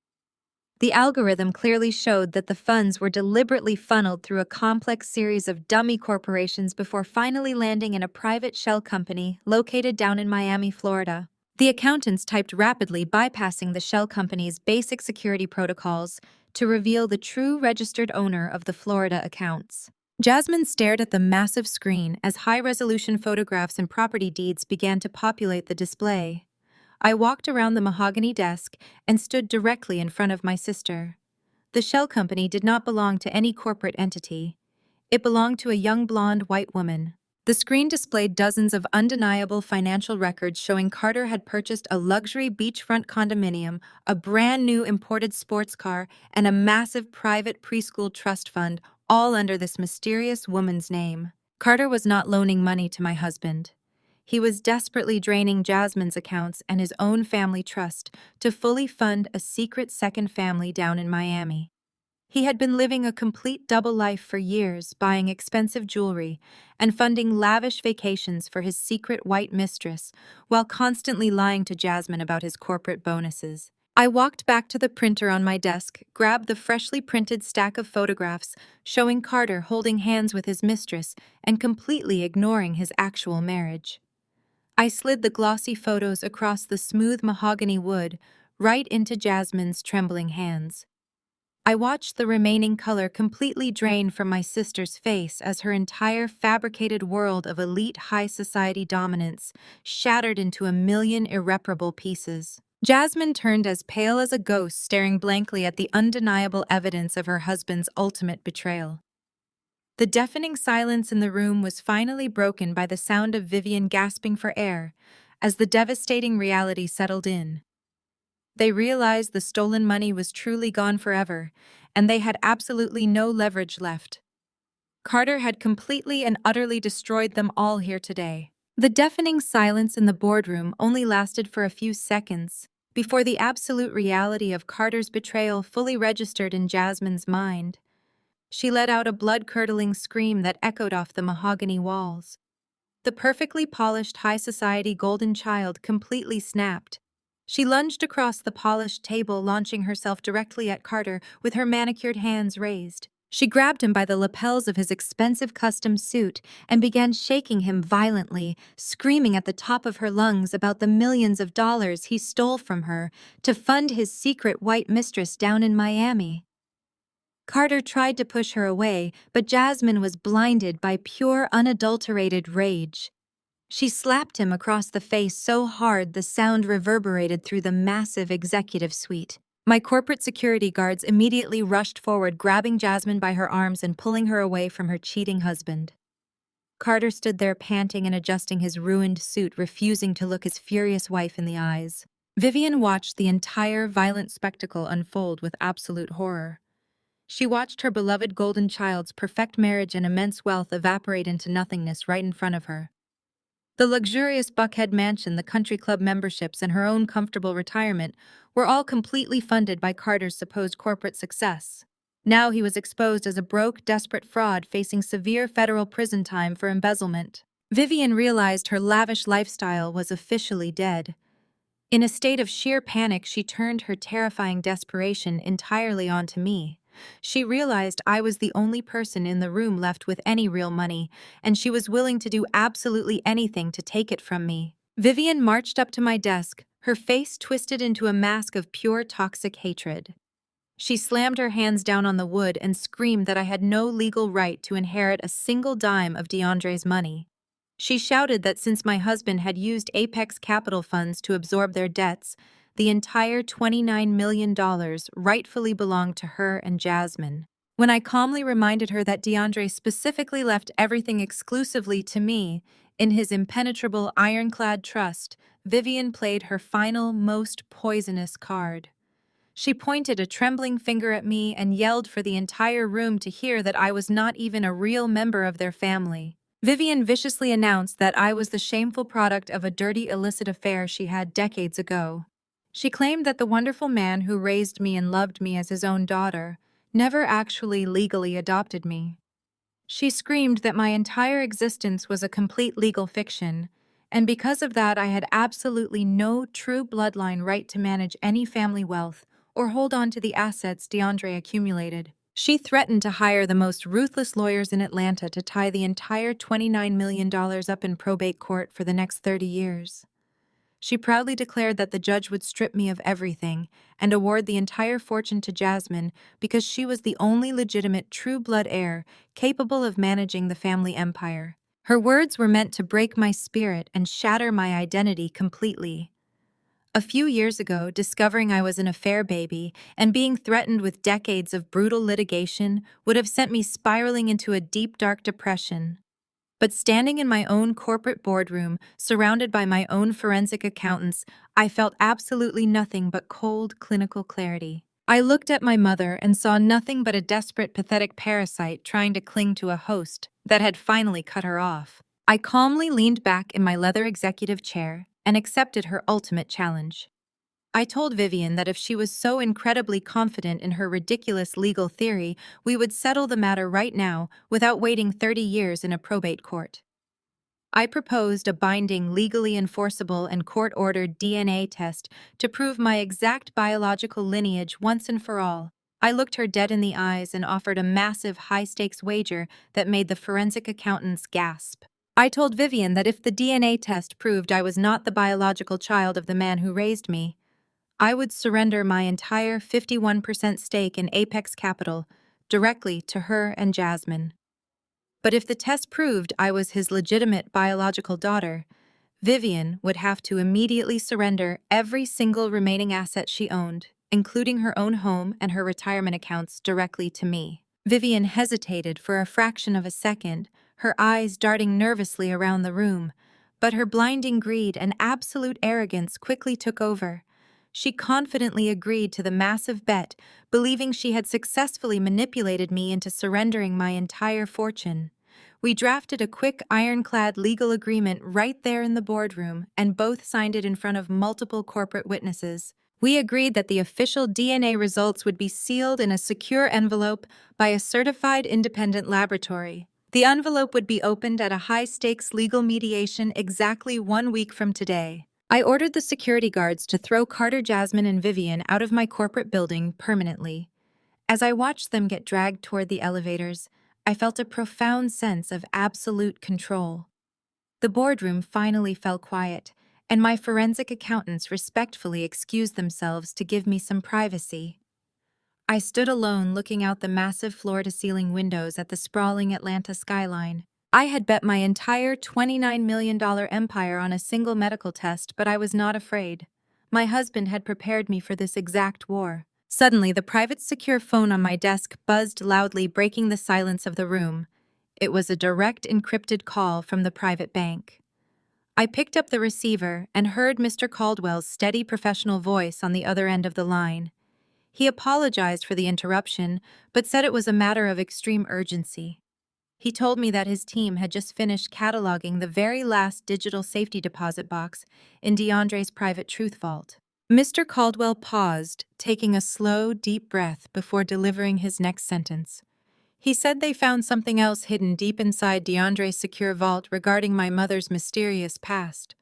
The algorithm clearly showed that the funds were deliberately funneled through a complex series of dummy corporations before finally landing in a private shell company located down in Miami, Florida. The accountants typed rapidly, bypassing the shell company's basic security protocols to reveal the true registered owner of the Florida accounts. Jasmine stared at the massive screen as high-resolution photographs and property deeds began to populate the display. I walked around the mahogany desk and stood directly in front of my sister. The shell company did not belong to any corporate entity. It belonged to a young blonde white woman. The screen displayed dozens of undeniable financial records showing Carter had purchased a luxury beachfront condominium, a brand new imported sports car, and a massive private preschool trust fund, all under this mysterious woman's name. Carter was not loaning money to my husband. He was desperately draining Jasmine's accounts and his own family trust to fully fund a secret second family down in Miami. He had been living a complete double life for years, buying expensive jewelry and funding lavish vacations for his secret white mistress, while constantly lying to Jasmine about his corporate bonuses. I walked back to the printer on my desk, grabbed the freshly printed stack of photographs showing Carter holding hands with his mistress and completely ignoring his actual marriage. I slid the glossy photos across the smooth mahogany wood right into Jasmine's trembling hands. I watched the remaining color completely drain from my sister's face as her entire fabricated world of elite high society dominance shattered into a million irreparable pieces. Jasmine turned as pale as a ghost, staring blankly at the undeniable evidence of her husband's ultimate betrayal. The deafening silence in the room was finally broken by the sound of Vivian gasping for air as the devastating reality settled in. They realized the stolen money was truly gone forever, and they had absolutely no leverage left. Carter had completely and utterly destroyed them all here today. The deafening silence in the boardroom only lasted for a few seconds before the absolute reality of Carter's betrayal fully registered in Jasmine's mind. She let out a blood-curdling scream that echoed off the mahogany walls. The perfectly polished high society golden child completely snapped. She lunged across the polished table, launching herself directly at Carter with her manicured hands raised. She grabbed him by the lapels of his expensive custom suit and began shaking him violently, screaming at the top of her lungs about the millions of dollars he stole from her to fund his secret white mistress down in Miami. Carter tried to push her away, but Jasmine was blinded by pure, unadulterated rage. She slapped him across the face so hard the sound reverberated through the massive executive suite. My corporate security guards immediately rushed forward, grabbing Jasmine by her arms and pulling her away from her cheating husband. Carter stood there panting and adjusting his ruined suit, refusing to look his furious wife in the eyes. Vivian watched the entire violent spectacle unfold with absolute horror. She watched her beloved golden child's perfect marriage and immense wealth evaporate into nothingness right in front of her. The luxurious Buckhead mansion, the country club memberships, and her own comfortable retirement were all completely funded by Carter's supposed corporate success. Now he was exposed as a broke, desperate fraud facing severe federal prison time for embezzlement. Vivian realized her lavish lifestyle was officially dead. In a state of sheer panic, she turned her terrifying desperation entirely onto me. She realized I was the only person in the room left with any real money, and she was willing to do absolutely anything to take it from me. Vivian marched up to my desk, her face twisted into a mask of pure toxic hatred. She slammed her hands down on the wood and screamed that I had no legal right to inherit a single dime of DeAndre's money. She shouted that since my husband had used Apex Capital funds to absorb their debts, the entire $29 million rightfully belonged to her and Jasmine. When I calmly reminded her that DeAndre specifically left everything exclusively to me, in his impenetrable ironclad trust, Vivian played her final, most poisonous card. She pointed a trembling finger at me and yelled for the entire room to hear that I was not even a real member of their family. Vivian viciously announced that I was the shameful product of a dirty, illicit affair she had decades ago. She claimed that the wonderful man who raised me and loved me as his own daughter never actually legally adopted me. She screamed that my entire existence was a complete legal fiction, and because of that I had absolutely no true bloodline right to manage any family wealth or hold on to the assets DeAndre accumulated. She threatened to hire the most ruthless lawyers in Atlanta to tie the entire $29 million up in probate court for the next 30 years. She proudly declared that the judge would strip me of everything and award the entire fortune to Jasmine because she was the only legitimate true-blood heir capable of managing the family empire. Her words were meant to break my spirit and shatter my identity completely. A few years ago, discovering I was an affair baby and being threatened with decades of brutal litigation would have sent me spiraling into a deep, dark depression. But standing in my own corporate boardroom, surrounded by my own forensic accountants, I felt absolutely nothing but cold, clinical clarity. I looked at my mother and saw nothing but a desperate, pathetic parasite trying to cling to a host that had finally cut her off. I calmly leaned back in my leather executive chair and accepted her ultimate challenge. I told Vivian that if she was so incredibly confident in her ridiculous legal theory, we would settle the matter right now without waiting 30 years in a probate court. I proposed a binding, legally enforceable, and court-ordered DNA test to prove my exact biological lineage once and for all. I looked her dead in the eyes and offered a massive, high-stakes wager that made the forensic accountants gasp. I told Vivian that if the DNA test proved I was not the biological child of the man who raised me, I would surrender my entire 51% stake in Apex Capital directly to her and Jasmine. But if the test proved I was his legitimate biological daughter, Vivian would have to immediately surrender every single remaining asset she owned, including her own home and her retirement accounts, directly to me. Vivian hesitated for a fraction of a second, her eyes darting nervously around the room, but her blinding greed and absolute arrogance quickly took over. She confidently agreed to the massive bet, believing she had successfully manipulated me into surrendering my entire fortune. We drafted a quick, ironclad legal agreement right there in the boardroom, and both signed it in front of multiple corporate witnesses. We agreed that the official DNA results would be sealed in a secure envelope by a certified independent laboratory. The envelope would be opened at a high-stakes legal mediation exactly 1 week from today. I ordered the security guards to throw Carter, Jasmine, and Vivian out of my corporate building permanently. As I watched them get dragged toward the elevators, I felt a profound sense of absolute control. The boardroom finally fell quiet, and my forensic accountants respectfully excused themselves to give me some privacy. I stood alone looking out the massive floor-to-ceiling windows at the sprawling Atlanta skyline. I had bet my entire $29 million empire on a single medical test, but I was not afraid. My husband had prepared me for this exact war. Suddenly, the private secure phone on my desk buzzed loudly, breaking the silence of the room. It was a direct encrypted call from the private bank. I picked up the receiver and heard Mr. Caldwell's steady professional voice on the other end of the line. He apologized for the interruption, but said it was a matter of extreme urgency. He told me that his team had just finished cataloging the very last digital safety deposit box in DeAndre's private truth vault. Mr. Caldwell paused, taking a slow, deep breath before delivering his next sentence. He said they found something else hidden deep inside DeAndre's secure vault regarding my mother's mysterious past.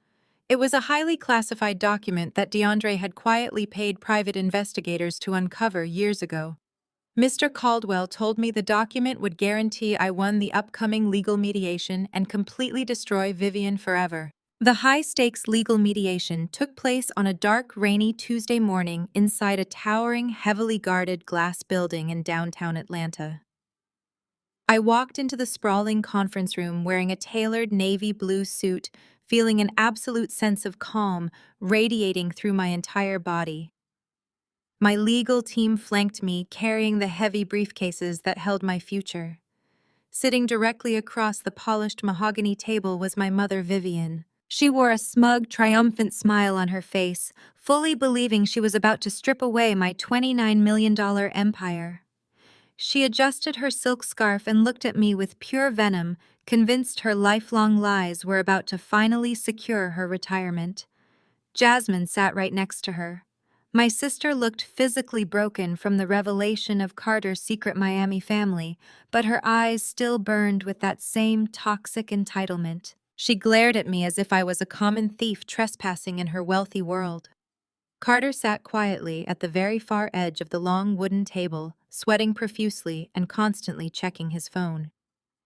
It was a highly classified document that DeAndre had quietly paid private investigators to uncover years ago. Mr. Caldwell told me the document would guarantee I won the upcoming legal mediation and completely destroy Vivian forever. The high-stakes legal mediation took place on a dark, rainy Tuesday morning inside a towering, heavily guarded glass building in downtown Atlanta. I walked into the sprawling conference room wearing a tailored navy blue suit, feeling an absolute sense of calm radiating through my entire body. My legal team flanked me, carrying the heavy briefcases that held my future. Sitting directly across the polished mahogany table was my mother, Vivian. She wore a smug, triumphant smile on her face, fully believing she was about to strip away my $29 million empire. She adjusted her silk scarf and looked at me with pure venom, convinced her lifelong lies were about to finally secure her retirement. Jasmine sat right next to her. My sister looked physically broken from the revelation of Carter's secret Miami family, but her eyes still burned with that same toxic entitlement. She glared at me as if I was a common thief trespassing in her wealthy world. Carter sat quietly at the very far edge of the long wooden table, sweating profusely and constantly checking his phone.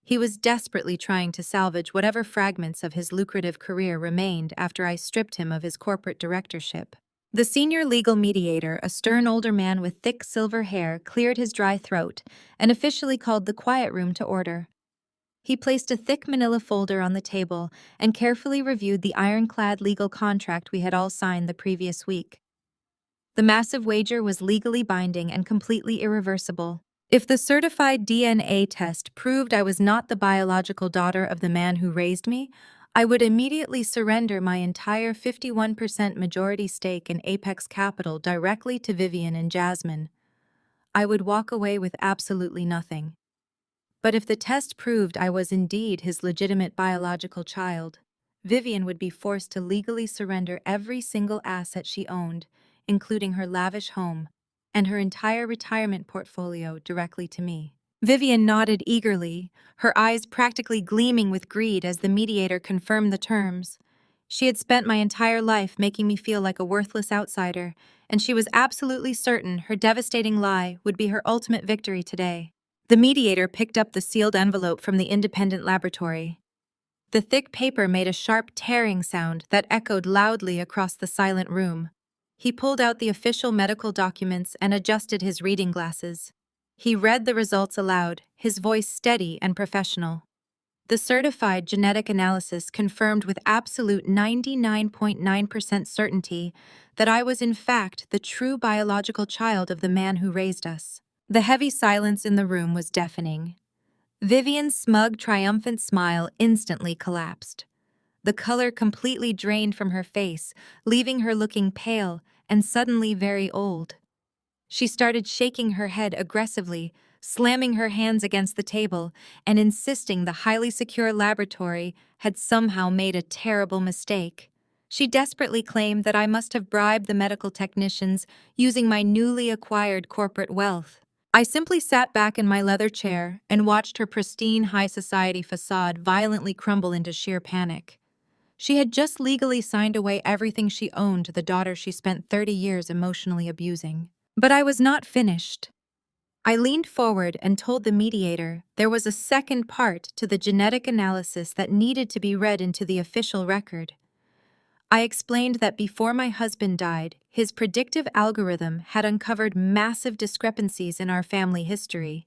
He was desperately trying to salvage whatever fragments of his lucrative career remained after I stripped him of his corporate directorship. The senior legal mediator, a stern older man with thick silver hair, cleared his dry throat and officially called the quiet room to order. He placed a thick manila folder on the table and carefully reviewed the ironclad legal contract we had all signed the previous week. The massive wager was legally binding and completely irreversible. If the certified DNA test proved I was not the biological daughter of the man who raised me, I would immediately surrender my entire 51% majority stake in Apex Capital directly to Vivian and Jasmine. I would walk away with absolutely nothing. But if the test proved I was indeed his legitimate biological child, Vivian would be forced to legally surrender every single asset she owned, including her lavish home, and her entire retirement portfolio directly to me. Vivian nodded eagerly, her eyes practically gleaming with greed as the mediator confirmed the terms. She had spent my entire life making me feel like a worthless outsider, and she was absolutely certain her devastating lie would be her ultimate victory today. The mediator picked up the sealed envelope from the independent laboratory. The thick paper made a sharp tearing sound that echoed loudly across the silent room. He pulled out the official medical documents and adjusted his reading glasses. He read the results aloud, his voice steady and professional. The certified genetic analysis confirmed with absolute 99.9% certainty that I was in fact the true biological child of the man who raised us. The heavy silence in the room was deafening. Vivian's smug, triumphant smile instantly collapsed. The color completely drained from her face, leaving her looking pale and suddenly very old. She started shaking her head aggressively, slamming her hands against the table, and insisting the highly secure laboratory had somehow made a terrible mistake. She desperately claimed that I must have bribed the medical technicians using my newly acquired corporate wealth. I simply sat back in my leather chair and watched her pristine high society facade violently crumble into sheer panic. She had just legally signed away everything she owned to the daughter she spent 30 years emotionally abusing. But I was not finished. I leaned forward and told the mediator there was a second part to the genetic analysis that needed to be read into the official record. I explained that before my husband died, his predictive algorithm had uncovered massive discrepancies in our family history.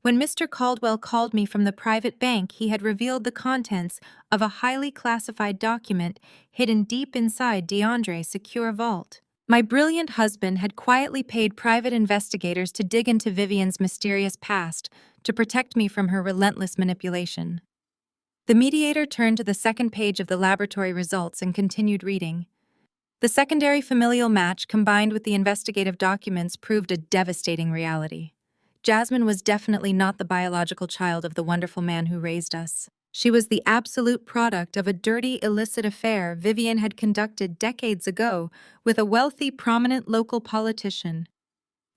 When Mr. Caldwell called me from the private bank, he had revealed the contents of a highly classified document hidden deep inside DeAndre's secure vault. My brilliant husband had quietly paid private investigators to dig into Vivian's mysterious past to protect me from her relentless manipulation. The mediator turned to the second page of the laboratory results and continued reading. The secondary familial match combined with the investigative documents proved a devastating reality. Jasmine was definitely not the biological child of the wonderful man who raised us. She was the absolute product of a dirty, illicit affair Vivian had conducted decades ago with a wealthy, prominent local politician.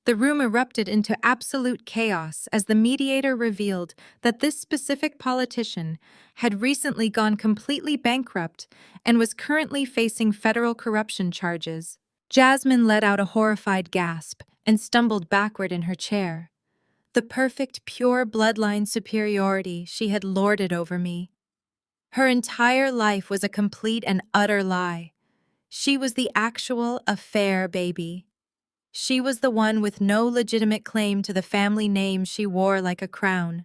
The room erupted into absolute chaos as the mediator revealed that this specific politician had recently gone completely bankrupt and was currently facing federal corruption charges. Jasmine let out a horrified gasp and stumbled backward in her chair. The perfect, pure bloodline superiority she had lorded over me. Her entire life was a complete and utter lie. She was the actual affair baby. She was the one with no legitimate claim to the family name she wore like a crown.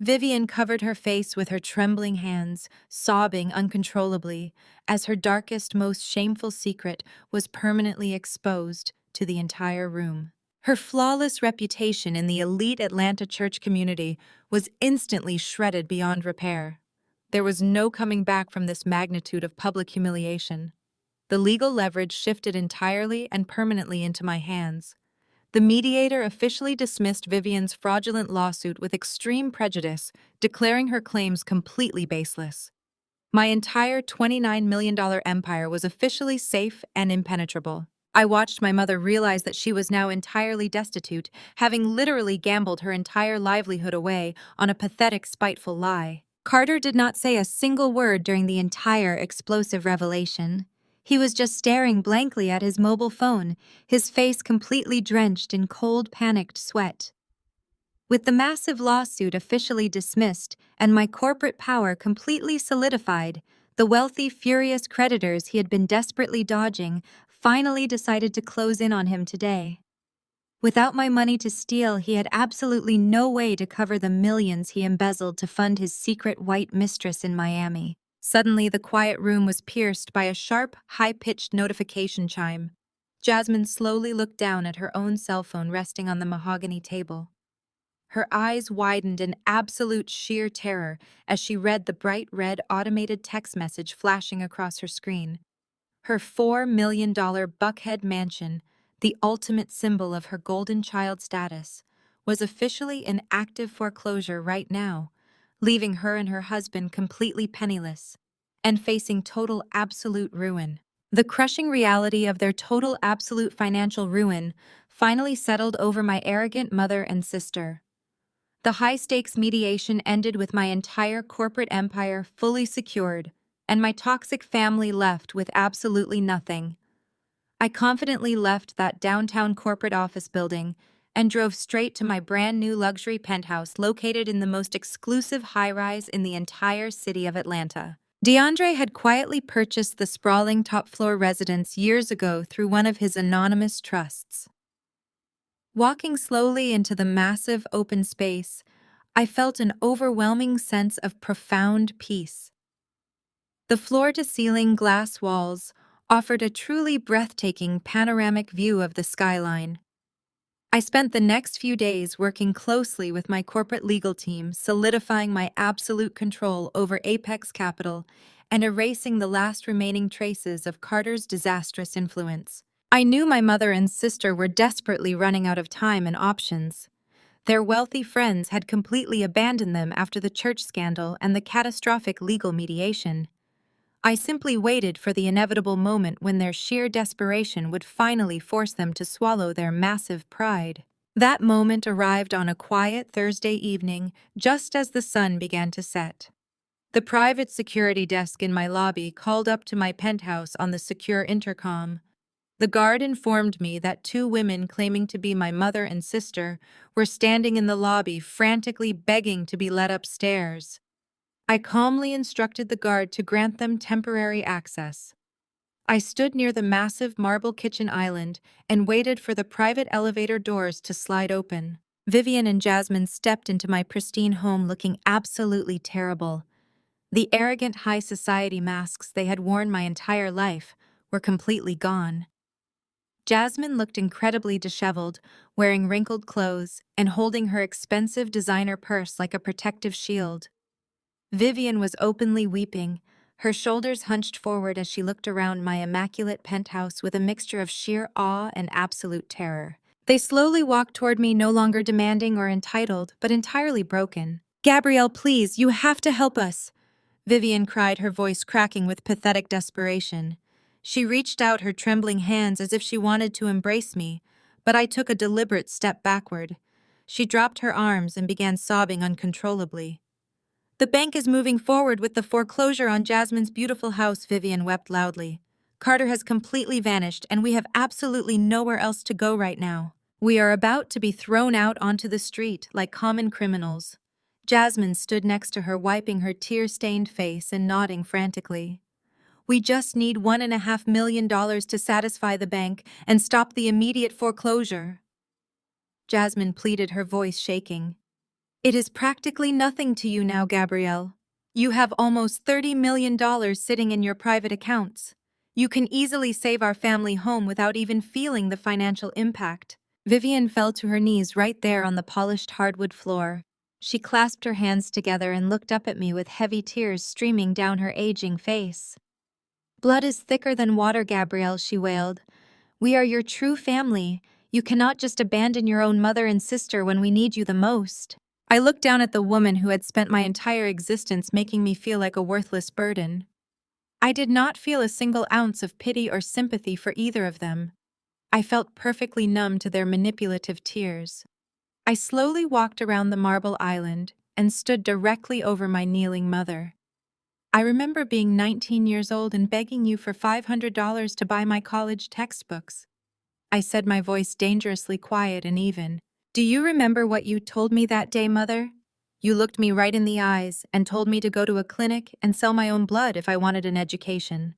Vivian covered her face with her trembling hands, sobbing uncontrollably, as her darkest, most shameful secret was permanently exposed to the entire room. Her flawless reputation in the elite Atlanta church community was instantly shredded beyond repair. There was no coming back from this magnitude of public humiliation. The legal leverage shifted entirely and permanently into my hands. The mediator officially dismissed Vivian's fraudulent lawsuit with extreme prejudice, declaring her claims completely baseless. My entire $29 million empire was officially safe and impenetrable. I watched my mother realize that she was now entirely destitute, having literally gambled her entire livelihood away on a pathetic, spiteful lie. Carter did not say a single word during the entire explosive revelation. He was just staring blankly at his mobile phone, his face completely drenched in cold, panicked sweat. With the massive lawsuit officially dismissed and my corporate power completely solidified, the wealthy, furious creditors he had been desperately dodging finally decided to close in on him today. Without my money to steal, he had absolutely no way to cover the millions he embezzled to fund his secret white mistress in Miami. Suddenly, the quiet room was pierced by a sharp, high-pitched notification chime. Jasmine slowly looked down at her own cell phone resting on the mahogany table. Her eyes widened in absolute sheer terror as she read the bright red automated text message flashing across her screen. Her $4 million Buckhead mansion, the ultimate symbol of her golden child status, was officially in active foreclosure right now, leaving her and her husband completely penniless and facing total absolute ruin. The crushing reality of their total absolute financial ruin finally settled over my arrogant mother and sister. The high-stakes mediation ended with my entire corporate empire fully secured, and my toxic family left with absolutely nothing. I confidently left that downtown corporate office building and drove straight to my brand new luxury penthouse located in the most exclusive high-rise in the entire city of Atlanta. DeAndre had quietly purchased the sprawling top-floor residence years ago through one of his anonymous trusts. Walking slowly into the massive open space, I felt an overwhelming sense of profound peace. The floor-to-ceiling glass walls offered a truly breathtaking panoramic view of the skyline. I spent the next few days working closely with my corporate legal team, solidifying my absolute control over Apex Capital and erasing the last remaining traces of Carter's disastrous influence. I knew my mother and sister were desperately running out of time and options. Their wealthy friends had completely abandoned them after the church scandal and the catastrophic legal mediation. I simply waited for the inevitable moment when their sheer desperation would finally force them to swallow their massive pride. That moment arrived on a quiet Thursday evening, just as the sun began to set. The private security desk in my lobby called up to my penthouse on the secure intercom. The guard informed me that two women claiming to be my mother and sister were standing in the lobby frantically begging to be let upstairs. I calmly instructed the guard to grant them temporary access. I stood near the massive marble kitchen island and waited for the private elevator doors to slide open. Vivian and Jasmine stepped into my pristine home looking absolutely terrible. The arrogant high society masks they had worn my entire life were completely gone. Jasmine looked incredibly disheveled, wearing wrinkled clothes and holding her expensive designer purse like a protective shield. Vivian was openly weeping, her shoulders hunched forward as she looked around my immaculate penthouse with a mixture of sheer awe and absolute terror. They slowly walked toward me, no longer demanding or entitled, but entirely broken. "Gabrielle, please, you have to help us," Vivian cried, her voice cracking with pathetic desperation. She reached out her trembling hands as if she wanted to embrace me, but I took a deliberate step backward. She dropped her arms and began sobbing uncontrollably. "The bank is moving forward with the foreclosure on Jasmine's beautiful house," Vivian wept loudly. "Carter has completely vanished, and we have absolutely nowhere else to go right now. We are about to be thrown out onto the street like common criminals." Jasmine stood next to her, wiping her tear-stained face and nodding frantically. "We just need $1.5 million to satisfy the bank and stop the immediate foreclosure," Jasmine pleaded, her voice shaking. "It is practically nothing to you now, Gabrielle. You have almost $30 million sitting in your private accounts. You can easily save our family home without even feeling the financial impact." Vivian fell to her knees right there on the polished hardwood floor. She clasped her hands together and looked up at me with heavy tears streaming down her aging face. "Blood is thicker than water, Gabrielle," she wailed. "We are your true family. You cannot just abandon your own mother and sister when we need you the most." I looked down at the woman who had spent my entire existence making me feel like a worthless burden. I did not feel a single ounce of pity or sympathy for either of them. I felt perfectly numb to their manipulative tears. I slowly walked around the marble island and stood directly over my kneeling mother. "I remember being 19 years old and begging you for $500 to buy my college textbooks," I said, my voice dangerously quiet and even. "Do you remember what you told me that day, Mother? You looked me right in the eyes and told me to go to a clinic and sell my own blood if I wanted an education."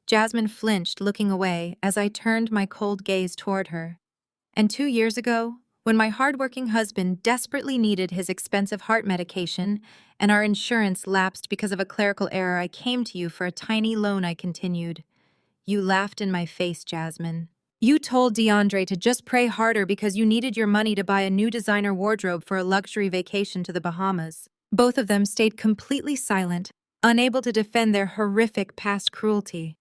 Jasmine flinched, looking away as I turned my cold gaze toward her. "And 2 years ago, when my hardworking husband desperately needed his expensive heart medication and our insurance lapsed because of a clerical error, I came to you for a tiny loan," I continued. "You laughed in my face, Jasmine. You told DeAndre to just pray harder because you needed your money to buy a new designer wardrobe for a luxury vacation to the Bahamas." Both of them stayed completely silent, unable to defend their horrific past cruelty.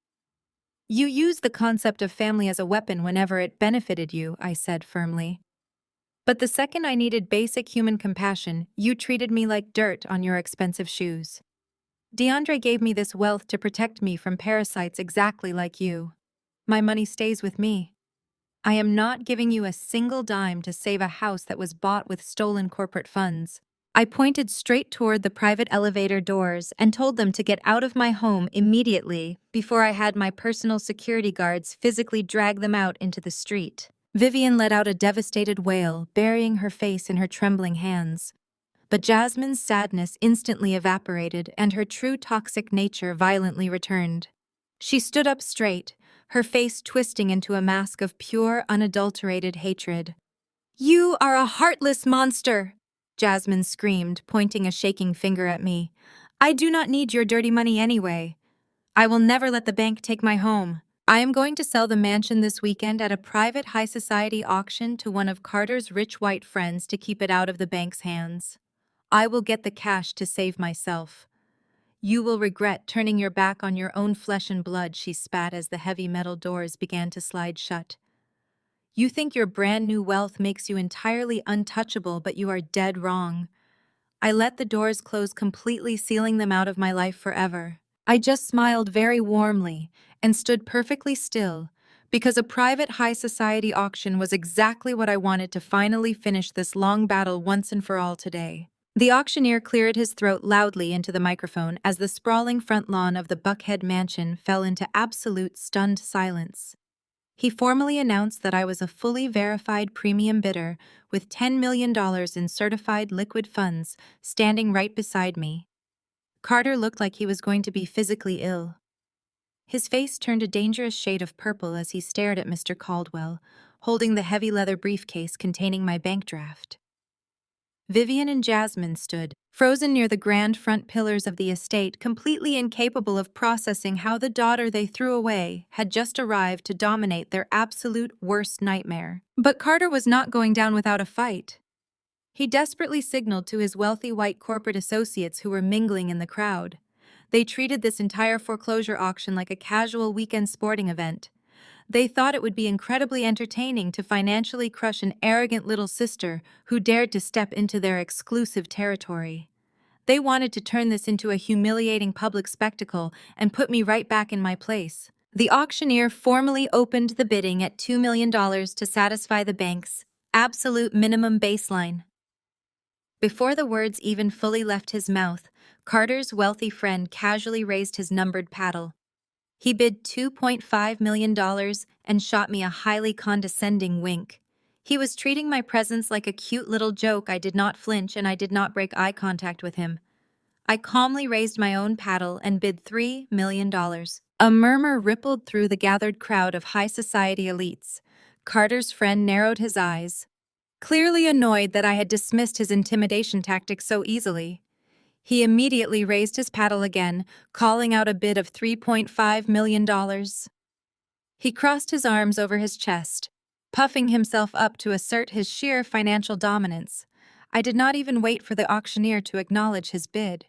"You used the concept of family as a weapon whenever it benefited you," I said firmly. "But the second I needed basic human compassion, you treated me like dirt on your expensive shoes. DeAndre gave me this wealth to protect me from parasites exactly like you. My money stays with me. I am not giving you a single dime to save a house that was bought with stolen corporate funds." I pointed straight toward the private elevator doors and told them to get out of my home immediately before I had my personal security guards physically drag them out into the street. Vivian let out a devastated wail, burying her face in her trembling hands. But Jasmine's sadness instantly evaporated and her true toxic nature violently returned. She stood up straight, her face twisting into a mask of pure, unadulterated hatred. "You are a heartless monster!" Jasmine screamed, pointing a shaking finger at me. "I do not need your dirty money anyway. I will never let the bank take my home. I am going to sell the mansion this weekend at a private high society auction to one of Carter's rich white friends to keep it out of the bank's hands. I will get the cash to save myself. You will regret turning your back on your own flesh and blood," she spat as the heavy metal doors began to slide shut. "You think your brand new wealth makes you entirely untouchable, but you are dead wrong. I let the doors close completely, sealing them out of my life forever." I just smiled very warmly and stood perfectly still, because a private high society auction was exactly what I wanted to finally finish this long battle once and for all today. The auctioneer cleared his throat loudly into the microphone as the sprawling front lawn of the Buckhead mansion fell into absolute stunned silence. He formally announced that I was a fully verified premium bidder with $10 million in certified liquid funds standing right beside me. Carter looked like he was going to be physically ill. His face turned a dangerous shade of purple as he stared at Mr. Caldwell, holding the heavy leather briefcase containing my bank draft. Vivian and Jasmine stood, frozen near the grand front pillars of the estate, completely incapable of processing how the daughter they threw away had just arrived to dominate their absolute worst nightmare. But Carter was not going down without a fight. He desperately signaled to his wealthy white corporate associates who were mingling in the crowd. They treated this entire foreclosure auction like a casual weekend sporting event. They thought it would be incredibly entertaining to financially crush an arrogant little sister who dared to step into their exclusive territory. They wanted to turn this into a humiliating public spectacle and put me right back in my place. The auctioneer formally opened the bidding at $2 million to satisfy the bank's absolute minimum baseline. Before the words even fully left his mouth, Carter's wealthy friend casually raised his numbered paddle. He bid $2.5 million and shot me a highly condescending wink. He was treating my presence like a cute little joke. I did not flinch and I did not break eye contact with him. I calmly raised my own paddle and bid $3 million. A murmur rippled through the gathered crowd of high society elites. Carter's friend narrowed his eyes, clearly annoyed that I had dismissed his intimidation tactics so easily. He immediately raised his paddle again, calling out a bid of $3.5 million. He crossed his arms over his chest, puffing himself up to assert his sheer financial dominance. I did not even wait for the auctioneer to acknowledge his bid.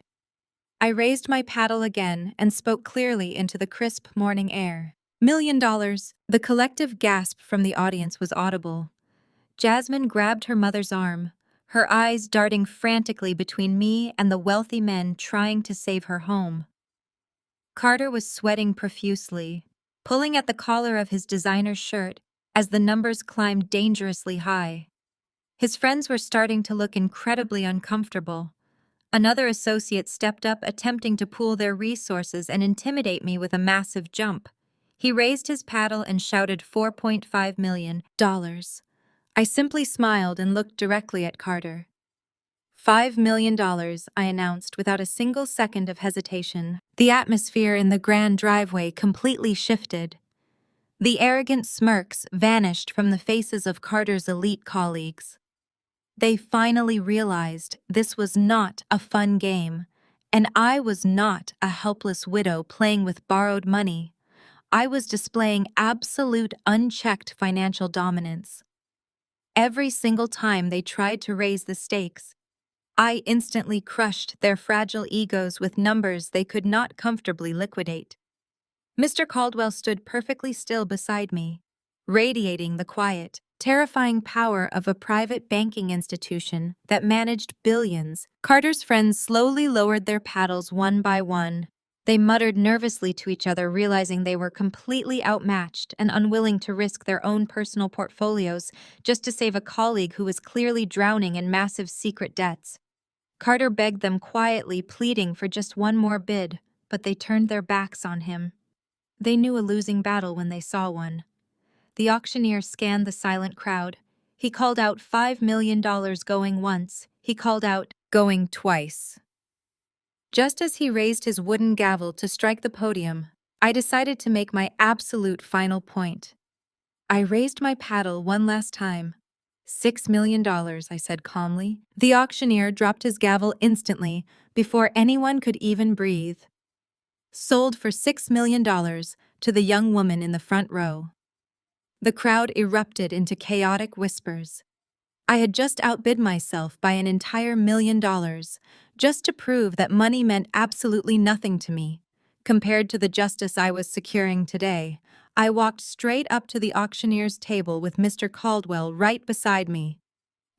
I raised my paddle again and spoke clearly into the crisp morning air. $1 million. The collective gasp from the audience was audible. Jasmine grabbed her mother's arm, her eyes darting frantically between me and the wealthy men trying to save her home. Carter was sweating profusely, pulling at the collar of his designer shirt as the numbers climbed dangerously high. His friends were starting to look incredibly uncomfortable. Another associate stepped up, attempting to pool their resources and intimidate me with a massive jump. He raised his paddle and shouted $4.5 million. I simply smiled and looked directly at Carter. $5 million, I announced without a single second of hesitation. The atmosphere in the grand driveway completely shifted. The arrogant smirks vanished from the faces of Carter's elite colleagues. They finally realized this was not a fun game, and I was not a helpless widow playing with borrowed money. I was displaying absolute unchecked financial dominance. Every single time they tried to raise the stakes, I instantly crushed their fragile egos with numbers they could not comfortably liquidate. Mr. Caldwell stood perfectly still beside me, radiating the quiet, terrifying power of a private banking institution that managed billions. Carter's friends slowly lowered their paddles one by one. They muttered nervously to each other, realizing they were completely outmatched and unwilling to risk their own personal portfolios just to save a colleague who was clearly drowning in massive secret debts. Carter begged them quietly, pleading for just one more bid, but they turned their backs on him. They knew a losing battle when they saw one. The auctioneer scanned the silent crowd. He called out $5 million going once. He called out, going twice. Just as he raised his wooden gavel to strike the podium, I decided to make my absolute final point. I raised my paddle one last time. $6 million, I said calmly. The auctioneer dropped his gavel instantly, before anyone could even breathe. Sold for $6 million to the young woman in the front row. The crowd erupted into chaotic whispers. I had just outbid myself by an entire $1 million, just to prove that money meant absolutely nothing to me. Compared to the justice I was securing today, I walked straight up to the auctioneer's table with Mr. Caldwell right beside me.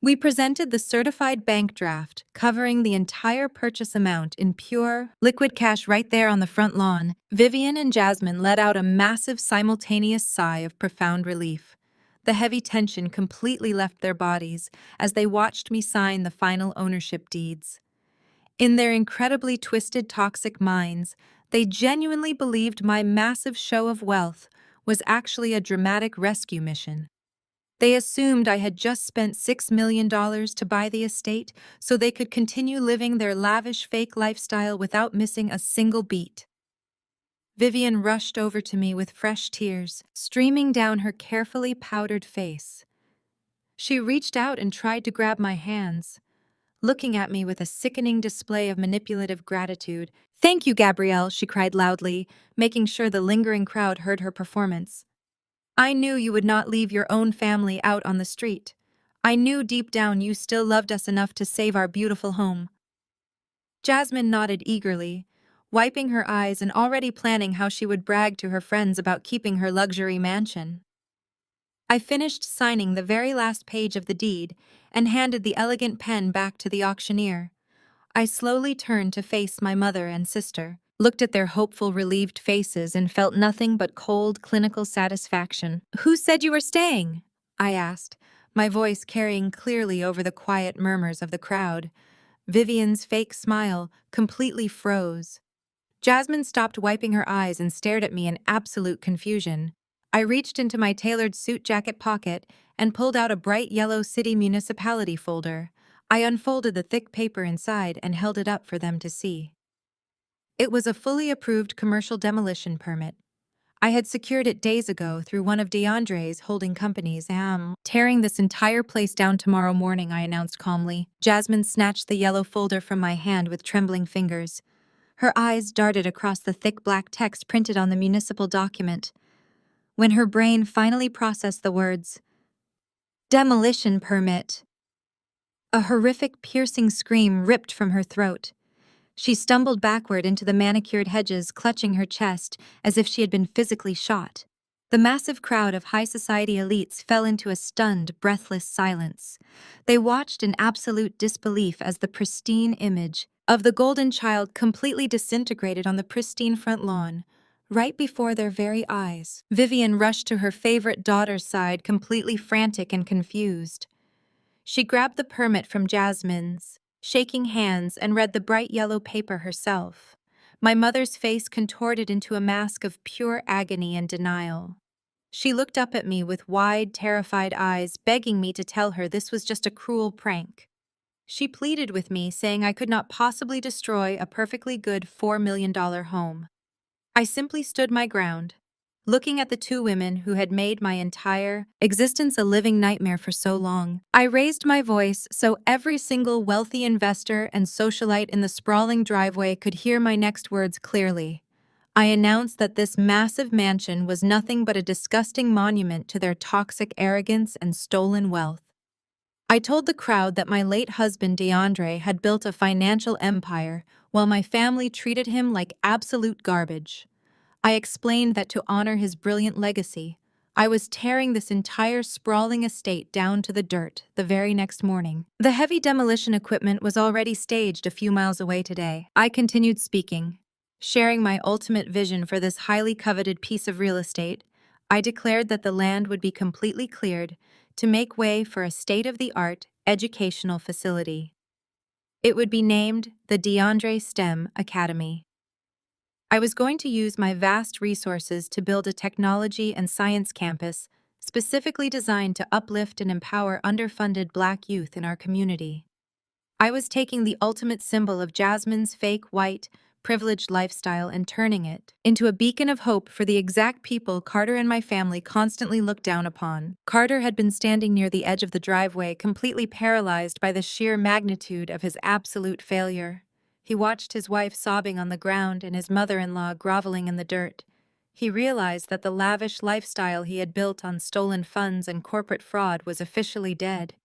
We presented the certified bank draft, covering the entire purchase amount in pure, liquid cash right there on the front lawn. Vivian and Jasmine let out a massive simultaneous sigh of profound relief. The heavy tension completely left their bodies as they watched me sign the final ownership deeds. In their incredibly twisted, toxic minds, they genuinely believed my massive show of wealth was actually a dramatic rescue mission. They assumed I had just spent $6 million to buy the estate so they could continue living their lavish fake lifestyle without missing a single beat. Vivian rushed over to me with fresh tears streaming down her carefully powdered face. She reached out and tried to grab my hands, looking at me with a sickening display of manipulative gratitude. "Thank you, Gabrielle," she cried loudly, making sure the lingering crowd heard her performance. "I knew you would not leave your own family out on the street. I knew deep down you still loved us enough to save our beautiful home." Jasmine nodded eagerly, wiping her eyes and already planning how she would brag to her friends about keeping her luxury mansion. I finished signing the very last page of the deed and handed the elegant pen back to the auctioneer. I slowly turned to face my mother and sister, looked at their hopeful, relieved faces, and felt nothing but cold, clinical satisfaction. "Who said you were staying?" I asked, my voice carrying clearly over the quiet murmurs of the crowd. Vivian's fake smile completely froze. Jasmine stopped wiping her eyes and stared at me in absolute confusion. I reached into my tailored suit jacket pocket and pulled out a bright yellow city municipality folder. I unfolded the thick paper inside and held it up for them to see. It was a fully approved commercial demolition permit. I had secured it days ago through one of DeAndre's holding companies. Tearing this entire place down tomorrow morning," I announced calmly. Jasmine snatched the yellow folder from my hand with trembling fingers. Her eyes darted across the thick black text printed on the municipal document. When her brain finally processed the words, "demolition permit," a horrific, piercing scream ripped from her throat. She stumbled backward into the manicured hedges, clutching her chest as if she had been physically shot. The massive crowd of high society elites fell into a stunned, breathless silence. They watched in absolute disbelief as the pristine image of the golden child completely disintegrated on the pristine front lawn, right before their very eyes. Vivian rushed to her favorite daughter's side, completely frantic and confused. She grabbed the permit from Jasmine's, shaking hands, and read the bright yellow paper herself. My mother's face contorted into a mask of pure agony and denial. She looked up at me with wide, terrified eyes, begging me to tell her this was just a cruel prank. She pleaded with me, saying I could not possibly destroy a perfectly good $4 million home. I simply stood my ground, looking at the two women who had made my entire existence a living nightmare for so long. I raised my voice so every single wealthy investor and socialite in the sprawling driveway could hear my next words clearly. I announced that this massive mansion was nothing but a disgusting monument to their toxic arrogance and stolen wealth. I told the crowd that my late husband DeAndre had built a financial empire while my family treated him like absolute garbage. I explained that to honor his brilliant legacy, I was tearing this entire sprawling estate down to the dirt the very next morning. The heavy demolition equipment was already staged a few miles away today. I continued speaking, sharing my ultimate vision for this highly coveted piece of real estate. I declared that the land would be completely cleared to make way for a state-of-the-art educational facility. It would be named the DeAndre STEM Academy. I was going to use my vast resources to build a technology and science campus specifically designed to uplift and empower underfunded Black youth in our community. I was taking the ultimate symbol of Jasmine's fake white, privileged lifestyle and turning it into a beacon of hope for the exact people Carter and my family constantly looked down upon. Carter had been standing near the edge of the driveway, completely paralyzed by the sheer magnitude of his absolute failure. He watched his wife sobbing on the ground and his mother-in-law groveling in the dirt. He realized that the lavish lifestyle he had built on stolen funds and corporate fraud was officially dead.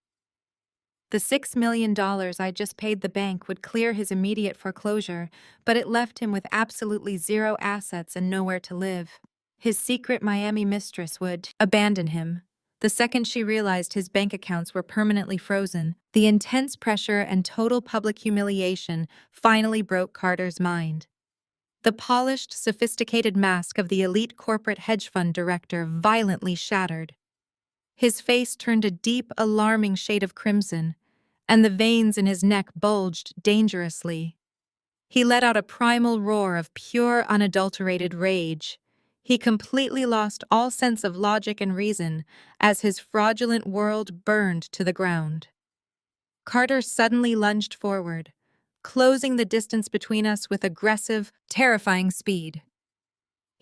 The $6 million I just paid the bank would clear his immediate foreclosure, but it left him with absolutely zero assets and nowhere to live. His secret Miami mistress would abandon him. The second she realized his bank accounts were permanently frozen, the intense pressure and total public humiliation finally broke Carter's mind. The polished, sophisticated mask of the elite corporate hedge fund director violently shattered. His face turned a deep, alarming shade of crimson, and the veins in his neck bulged dangerously. He let out a primal roar of pure, unadulterated rage. He completely lost all sense of logic and reason as his fraudulent world burned to the ground. Carter suddenly lunged forward, closing the distance between us with aggressive, terrifying speed.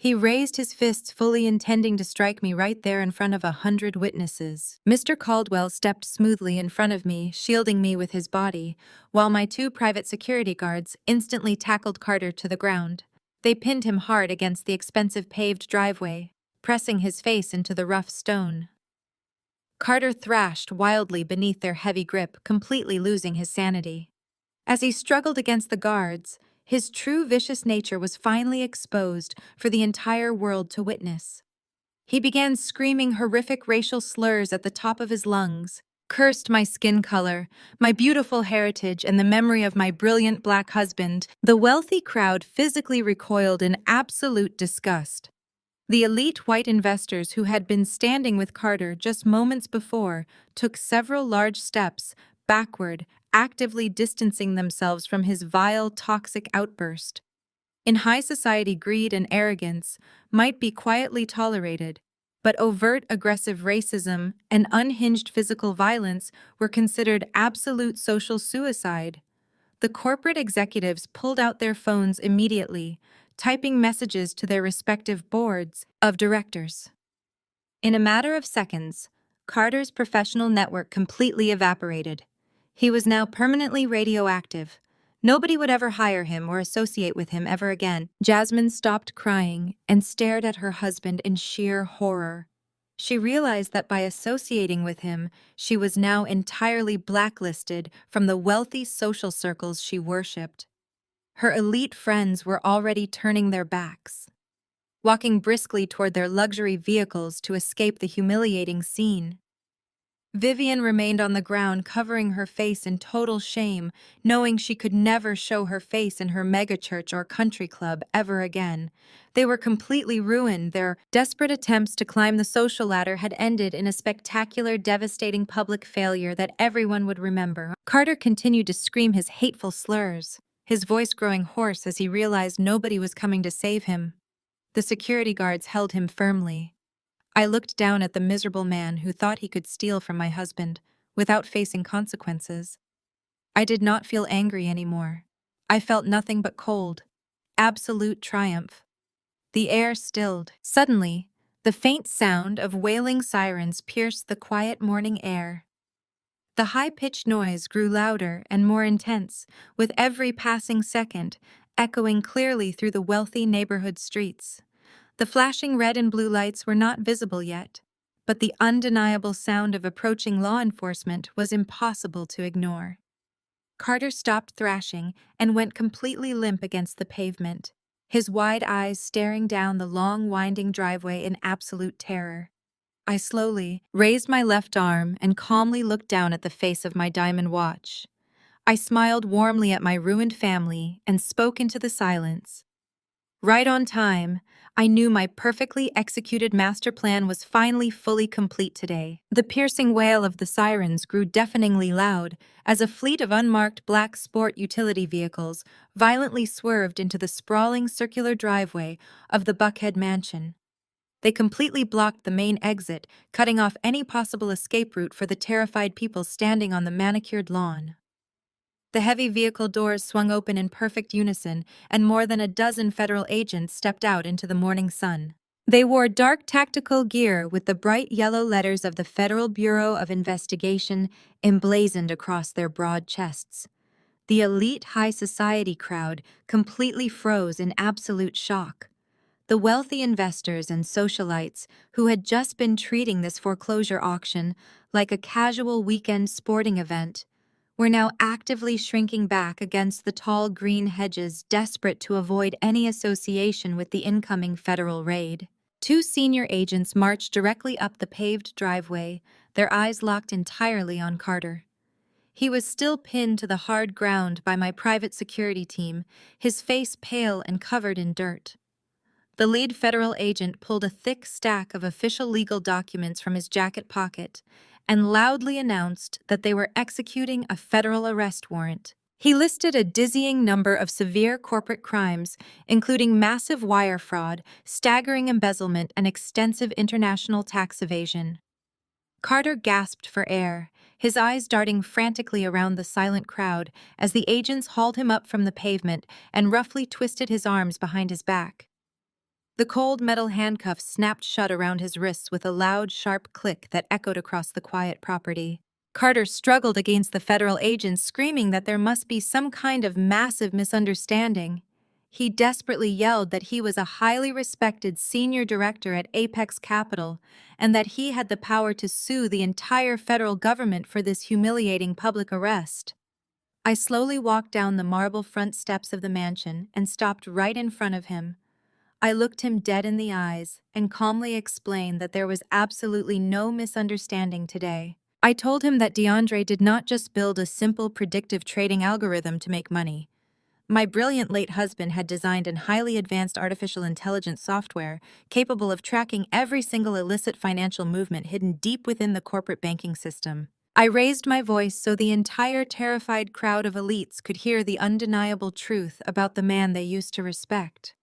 He raised his fists, fully intending to strike me right there in front of 100 witnesses. Mr. Caldwell stepped smoothly in front of me, shielding me with his body, while my two private security guards instantly tackled Carter to the ground. They pinned him hard against the expensive paved driveway, pressing his face into the rough stone. Carter thrashed wildly beneath their heavy grip, completely losing his sanity. As he struggled against the guards, his true vicious nature was finally exposed for the entire world to witness. He began screaming horrific racial slurs at the top of his lungs, cursed my skin color, my beautiful heritage, and the memory of my brilliant black husband. The wealthy crowd physically recoiled in absolute disgust. The elite white investors who had been standing with Carter just moments before took several large steps backward, actively distancing themselves from his vile, toxic outburst. In high society, greed and arrogance might be quietly tolerated, but overt aggressive racism and unhinged physical violence were considered absolute social suicide. The corporate executives pulled out their phones immediately, typing messages to their respective boards of directors. In a matter of seconds, Carter's professional network completely evaporated. He was now permanently radioactive. Nobody would ever hire him or associate with him ever again. Jasmine stopped crying and stared at her husband in sheer horror. She realized that by associating with him, she was now entirely blacklisted from the wealthy social circles she worshipped. Her elite friends were already turning their backs, walking briskly toward their luxury vehicles to escape the humiliating scene. Vivian remained on the ground, covering her face in total shame, knowing she could never show her face in her megachurch or country club ever again. They were completely ruined. Their desperate attempts to climb the social ladder had ended in a spectacular, devastating public failure that everyone would remember. Carter continued to scream his hateful slurs, his voice growing hoarse as he realized nobody was coming to save him. The security guards held him firmly. I looked down at the miserable man who thought he could steal from my husband without facing consequences. I did not feel angry anymore. I felt nothing but cold, absolute triumph. The air stilled. Suddenly, the faint sound of wailing sirens pierced the quiet morning air. The high-pitched noise grew louder and more intense, with every passing second echoing clearly through the wealthy neighborhood streets. The flashing red and blue lights were not visible yet, but the undeniable sound of approaching law enforcement was impossible to ignore. Carter stopped thrashing and went completely limp against the pavement, his wide eyes staring down the long, winding driveway in absolute terror. I slowly raised my left arm and calmly looked down at the face of my diamond watch. I smiled warmly at my ruined family and spoke into the silence. Right on time, I knew my perfectly executed master plan was finally fully complete today. The piercing wail of the sirens grew deafeningly loud as a fleet of unmarked black sport utility vehicles violently swerved into the sprawling circular driveway of the Buckhead mansion. They completely blocked the main exit, cutting off any possible escape route for the terrified people standing on the manicured lawn. The heavy vehicle doors swung open in perfect unison, and more than a dozen federal agents stepped out into the morning sun. They wore dark tactical gear with the bright yellow letters of the Federal Bureau of Investigation emblazoned across their broad chests. The elite high society crowd completely froze in absolute shock. The wealthy investors and socialites who had just been treating this foreclosure auction like a casual weekend sporting event were now actively shrinking back against the tall green hedges, desperate to avoid any association with the incoming federal raid. Two senior agents marched directly up the paved driveway, their eyes locked entirely on Carter. He was still pinned to the hard ground by my private security team, his face pale and covered in dirt. The lead federal agent pulled a thick stack of official legal documents from his jacket pocket and loudly announced that they were executing a federal arrest warrant. He listed a dizzying number of severe corporate crimes, including massive wire fraud, staggering embezzlement, and extensive international tax evasion. Carter gasped for air, his eyes darting frantically around the silent crowd as the agents hauled him up from the pavement and roughly twisted his arms behind his back. The cold metal handcuffs snapped shut around his wrists with a loud, sharp click that echoed across the quiet property. Carter struggled against the federal agents, screaming that there must be some kind of massive misunderstanding. He desperately yelled that he was a highly respected senior director at Apex Capital and that he had the power to sue the entire federal government for this humiliating public arrest. I slowly walked down the marble front steps of the mansion and stopped right in front of him. I looked him dead in the eyes and calmly explained that there was absolutely no misunderstanding today. I told him that DeAndre did not just build a simple predictive trading algorithm to make money. My brilliant late husband had designed an highly advanced artificial intelligence software capable of tracking every single illicit financial movement hidden deep within the corporate banking system. I raised my voice so the entire terrified crowd of elites could hear the undeniable truth about the man they used to respect.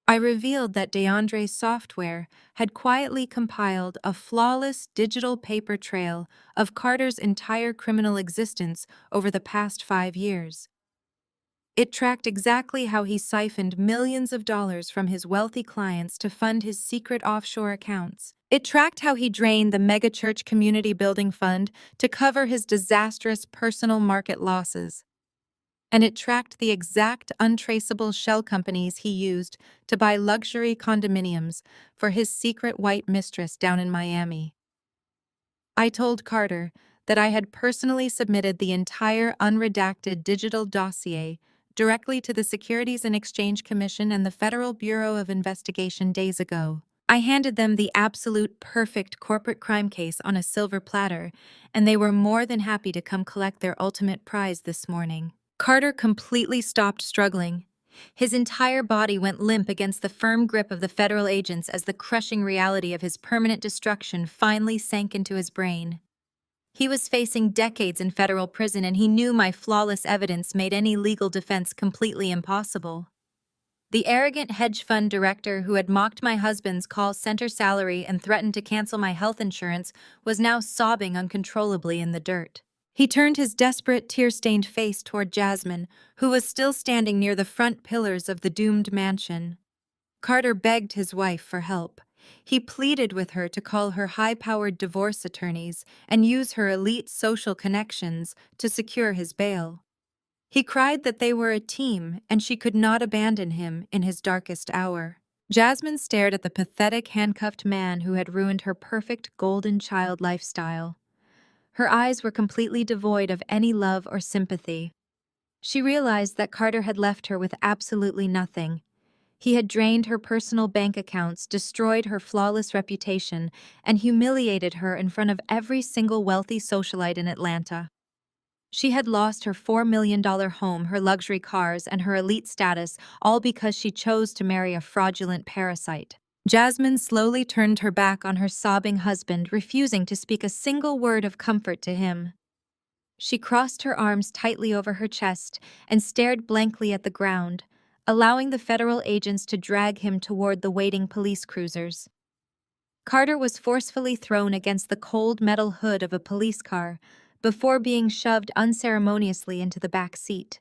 I revealed that DeAndre's software had quietly compiled a flawless digital paper trail of Carter's entire criminal existence over the past 5 years. It tracked exactly how he siphoned millions of dollars from his wealthy clients to fund his secret offshore accounts. It tracked how he drained the megachurch community building fund to cover his disastrous personal market losses. And it tracked the exact untraceable shell companies he used to buy luxury condominiums for his secret white mistress down in Miami. I told Carter that I had personally submitted the entire unredacted digital dossier directly to the Securities and Exchange Commission and the Federal Bureau of Investigation days ago. I handed them the absolute perfect corporate crime case on a silver platter, and they were more than happy to come collect their ultimate prize this morning. Carter completely stopped struggling. His entire body went limp against the firm grip of the federal agents as the crushing reality of his permanent destruction finally sank into his brain. He was facing decades in federal prison, and he knew my flawless evidence made any legal defense completely impossible. The arrogant hedge fund director who had mocked my husband's call center salary and threatened to cancel my health insurance was now sobbing uncontrollably in the dirt. He turned his desperate, tear-stained face toward Jasmine, who was still standing near the front pillars of the doomed mansion. Carter begged his wife for help. He pleaded with her to call her high-powered divorce attorneys and use her elite social connections to secure his bail. He cried that they were a team and she could not abandon him in his darkest hour. Jasmine stared at the pathetic, handcuffed man who had ruined her perfect golden child lifestyle. Her eyes were completely devoid of any love or sympathy. She realized that Carter had left her with absolutely nothing. He had drained her personal bank accounts, destroyed her flawless reputation, and humiliated her in front of every single wealthy socialite in Atlanta. She had lost her $4 million home, her luxury cars, and her elite status, all because she chose to marry a fraudulent parasite. Jasmine slowly turned her back on her sobbing husband, refusing to speak a single word of comfort to him. She crossed her arms tightly over her chest and stared blankly at the ground, allowing the federal agents to drag him toward the waiting police cruisers. Carter was forcefully thrown against the cold metal hood of a police car before being shoved unceremoniously into the back seat.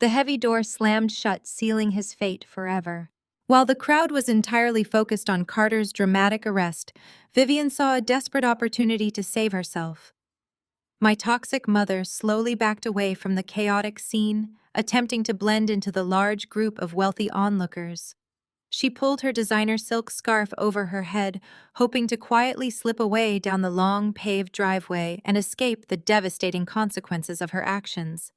The heavy door slammed shut, sealing his fate forever. While the crowd was entirely focused on Carter's dramatic arrest, Vivian saw a desperate opportunity to save herself. My toxic mother slowly backed away from the chaotic scene, attempting to blend into the large group of wealthy onlookers. She pulled her designer silk scarf over her head, hoping to quietly slip away down the long, paved driveway and escape the devastating consequences of her actions.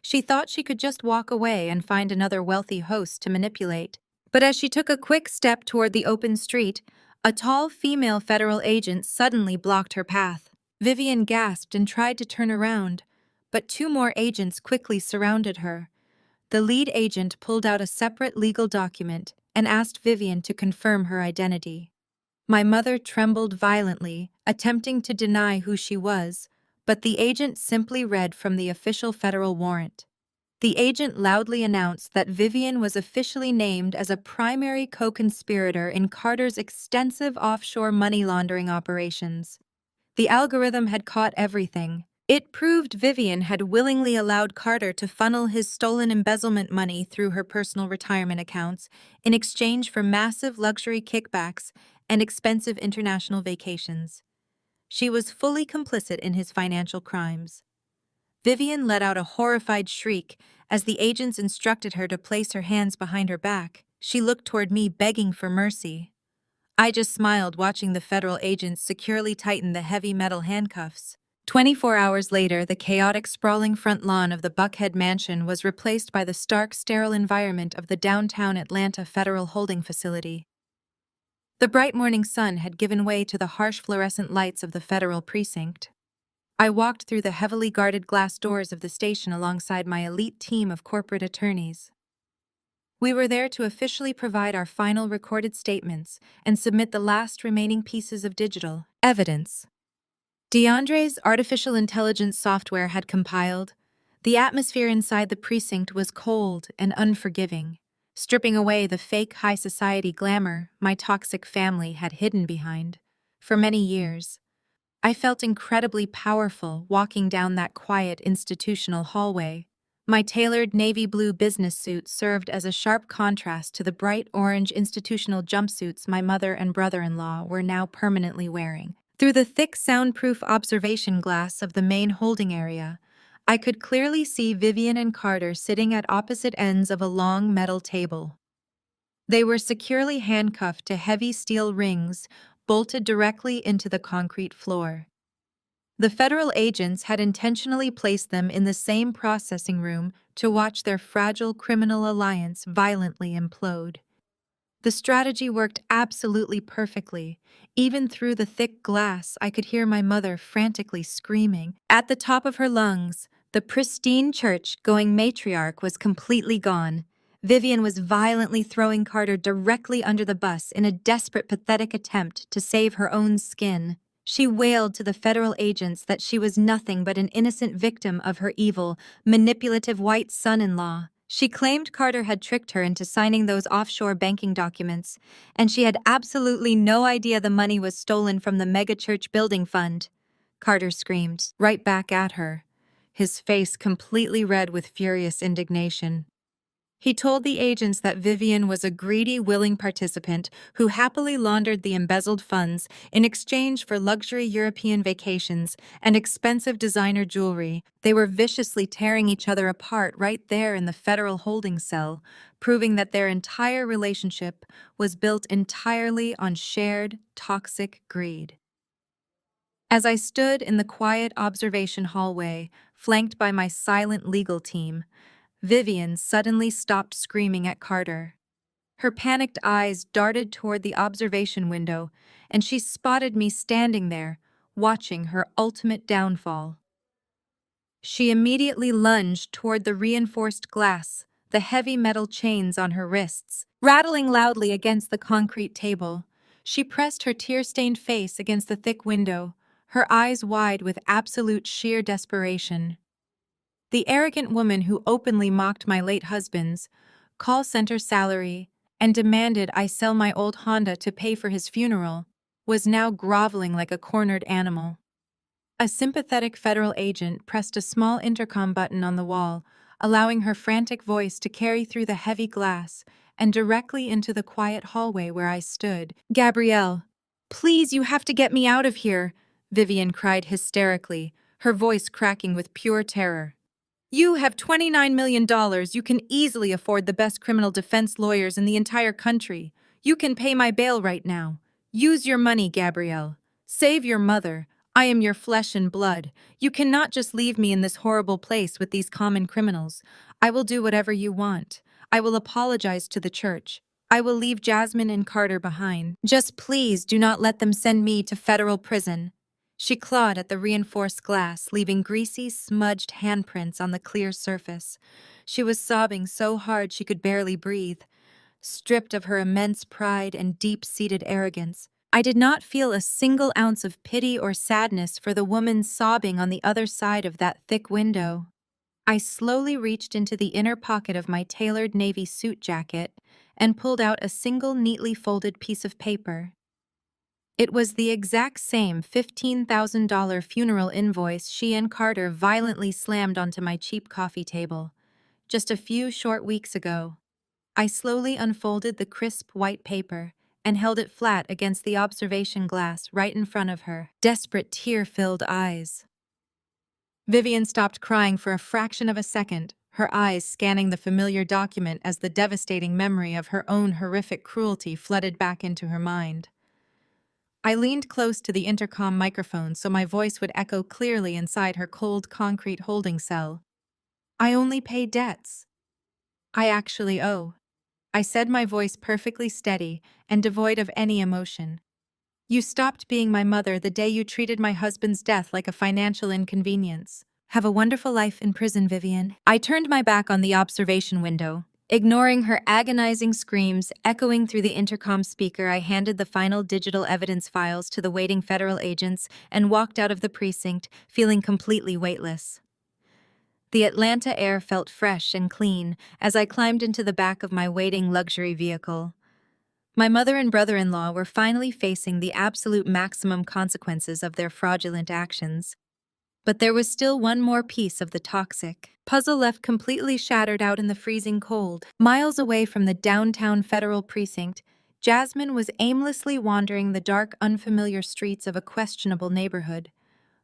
She thought she could just walk away and find another wealthy host to manipulate. But as she took a quick step toward the open street, a tall female federal agent suddenly blocked her path. Vivian gasped and tried to turn around, but 2 more agents quickly surrounded her. The lead agent pulled out a separate legal document and asked Vivian to confirm her identity. My mother trembled violently, attempting to deny who she was, but the agent simply read from the official federal warrant. The agent loudly announced that Vivian was officially named as a primary co-conspirator in Carter's extensive offshore money laundering operations. The algorithm had caught everything, It proved Vivian had willingly allowed Carter to funnel his stolen embezzlement money through her personal retirement accounts in exchange for massive luxury kickbacks and expensive international vacations. She was fully complicit in his financial crimes. Vivian let out a horrified shriek as the agents instructed her to place her hands behind her back. She looked toward me, begging for mercy. I just smiled, watching the federal agents securely tighten the heavy metal handcuffs. 24 hours later, the chaotic, sprawling front lawn of the Buckhead Mansion was replaced by the stark, sterile environment of the downtown Atlanta Federal Holding Facility. The bright morning sun had given way to the harsh fluorescent lights of the federal precinct. I walked through the heavily guarded glass doors of the station alongside my elite team of corporate attorneys. We were there to officially provide our final recorded statements and submit the last remaining pieces of digital evidence. DeAndre's artificial intelligence software had compiled. The atmosphere inside the precinct was cold and unforgiving, stripping away the fake high society glamour my toxic family had hidden behind. For many years, I felt incredibly powerful walking down that quiet institutional hallway. My tailored navy blue business suit served as a sharp contrast to the bright orange institutional jumpsuits my mother and brother-in-law were now permanently wearing. Through the thick soundproof observation glass of the main holding area, I could clearly see Vivian and Carter sitting at opposite ends of a long metal table. They were securely handcuffed to heavy steel rings bolted directly into the concrete floor. The federal agents had intentionally placed them in the same processing room to watch their fragile criminal alliance violently implode. The strategy worked absolutely perfectly. Even through the thick glass, I could hear my mother frantically screaming. At the top of her lungs, the pristine church-going matriarch was completely gone. Vivian was violently throwing Carter directly under the bus in a desperate, pathetic attempt to save her own skin. She wailed to the federal agents that she was nothing but an innocent victim of her evil, manipulative white son-in-law. She claimed Carter had tricked her into signing those offshore banking documents, and she had absolutely no idea the money was stolen from the megachurch building fund. Carter screamed, right back at her, his face completely red with furious indignation. He told the agents that Vivian was a greedy, willing participant who happily laundered the embezzled funds in exchange for luxury European vacations and expensive designer jewelry. They were viciously tearing each other apart right there in the federal holding cell, proving that their entire relationship was built entirely on shared, toxic greed. As I stood in the quiet observation hallway, flanked by my silent legal team, Vivian suddenly stopped screaming at Carter. Her panicked eyes darted toward the observation window, and she spotted me standing there, watching her ultimate downfall. She immediately lunged toward the reinforced glass, the heavy metal chains on her wrists, rattling loudly against the concrete table. She pressed her tear-stained face against the thick window, her eyes wide with absolute sheer desperation. The arrogant woman who openly mocked my late husband's call center salary and demanded I sell my old Honda to pay for his funeral was now groveling like a cornered animal. A sympathetic federal agent pressed a small intercom button on the wall, allowing her frantic voice to carry through the heavy glass and directly into the quiet hallway where I stood. "Gabrielle, please, you have to get me out of here," Vivian cried hysterically, her voice cracking with pure terror. "You have $29 million. You can easily afford the best criminal defense lawyers in the entire country. You can pay my bail right now. Use your money, Gabrielle. Save your mother. I am your flesh and blood. You cannot just leave me in this horrible place with these common criminals. I will do whatever you want. I will apologize to the church. I will leave Jasmine and Carter behind. Just please do not let them send me to federal prison." She clawed at the reinforced glass, leaving greasy, smudged handprints on the clear surface. She was sobbing so hard she could barely breathe. Stripped of her immense pride and deep-seated arrogance, I did not feel a single ounce of pity or sadness for the woman sobbing on the other side of that thick window. I slowly reached into the inner pocket of my tailored navy suit jacket and pulled out a single neatly folded piece of paper. It was the exact same $15,000 funeral invoice she and Carter violently slammed onto my cheap coffee table just a few short weeks ago. I slowly unfolded the crisp white paper and held it flat against the observation glass right in front of her desperate, tear-filled eyes. Vivian stopped crying for a fraction of a second, her eyes scanning the familiar document as the devastating memory of her own horrific cruelty flooded back into her mind. I leaned close to the intercom microphone so my voice would echo clearly inside her cold concrete holding cell. I only pay debts I actually owe. I said, my voice perfectly steady and devoid of any emotion. You stopped being my mother the day you treated my husband's death like a financial inconvenience. Have a wonderful life in prison, Vivian. I turned my back on the observation window. Ignoring her agonizing screams echoing through the intercom speaker, I handed the final digital evidence files to the waiting federal agents and walked out of the precinct, feeling completely weightless. The Atlanta air felt fresh and clean as I climbed into the back of my waiting luxury vehicle. My mother and brother-in-law were finally facing the absolute maximum consequences of their fraudulent actions. But there was still one more piece of the toxic puzzle left completely shattered out in the freezing cold. Miles away from the downtown federal precinct, Jasmine was aimlessly wandering the dark, unfamiliar streets of a questionable neighborhood.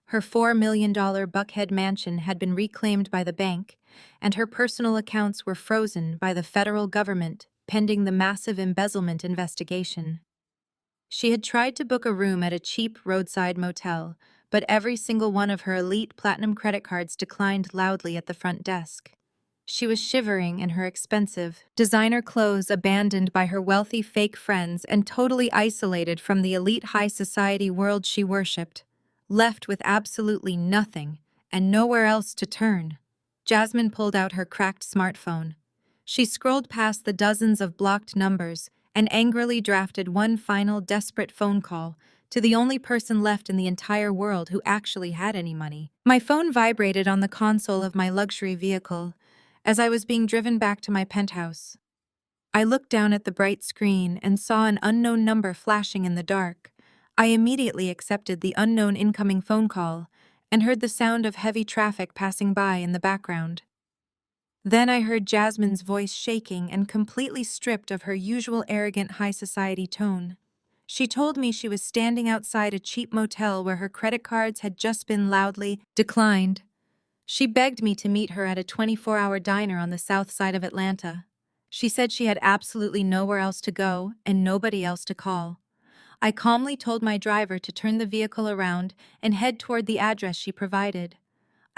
Her $4 million Buckhead mansion had been reclaimed by the bank, and her personal accounts were frozen by the federal government pending the massive embezzlement investigation. She had tried to book a room at a cheap roadside motel, but every single one of her elite platinum credit cards declined loudly at the front desk. She was shivering in her expensive, designer clothes abandoned by her wealthy fake friends and totally isolated from the elite high society world she worshipped, left with absolutely nothing and nowhere else to turn. Jasmine pulled out her cracked smartphone. She scrolled past the dozens of blocked numbers and angrily drafted one final desperate phone call to the only person left in the entire world who actually had any money. My phone vibrated on the console of my luxury vehicle as I was being driven back to my penthouse. I looked down at the bright screen and saw an unknown number flashing in the dark. I immediately accepted the unknown incoming phone call and heard the sound of heavy traffic passing by in the background. Then I heard Jasmine's voice shaking and completely stripped of her usual arrogant high society tone. She told me she was standing outside a cheap motel where her credit cards had just been loudly declined. She begged me to meet her at a 24-hour diner on the south side of Atlanta. She said she had absolutely nowhere else to go and nobody else to call. I calmly told my driver to turn the vehicle around and head toward the address she provided.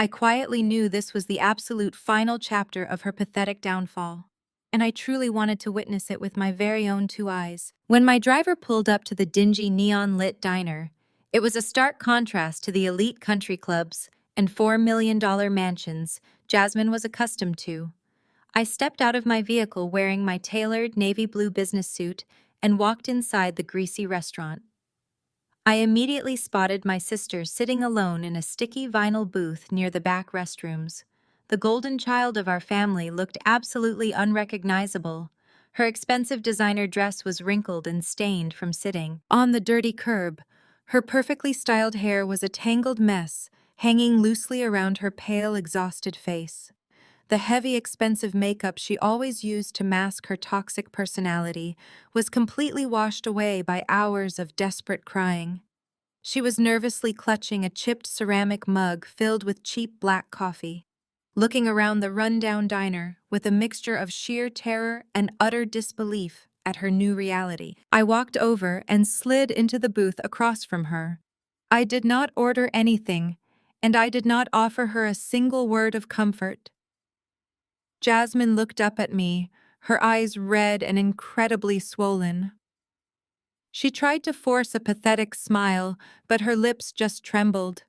I quietly knew this was the absolute final chapter of her pathetic downfall, and I truly wanted to witness it with my very own two eyes. When my driver pulled up to the dingy neon-lit diner, it was a stark contrast to the elite country clubs and $4 million mansions Jasmine was accustomed to. I stepped out of my vehicle wearing my tailored navy blue business suit and walked inside the greasy restaurant. I immediately spotted my sister sitting alone in a sticky vinyl booth near the back restrooms. The golden child of our family looked absolutely unrecognizable. Her expensive designer dress was wrinkled and stained from sitting on the dirty curb. Her perfectly styled hair was a tangled mess, hanging loosely around her pale, exhausted face. The heavy, expensive makeup she always used to mask her toxic personality was completely washed away by hours of desperate crying. She was nervously clutching a chipped ceramic mug filled with cheap black coffee, looking around the rundown diner with a mixture of sheer terror and utter disbelief at her new reality. I walked over and slid into the booth across from her. I did not order anything, and I did not offer her a single word of comfort. Jasmine looked up at me, her eyes red and incredibly swollen. She tried to force a pathetic smile, but her lips just trembled.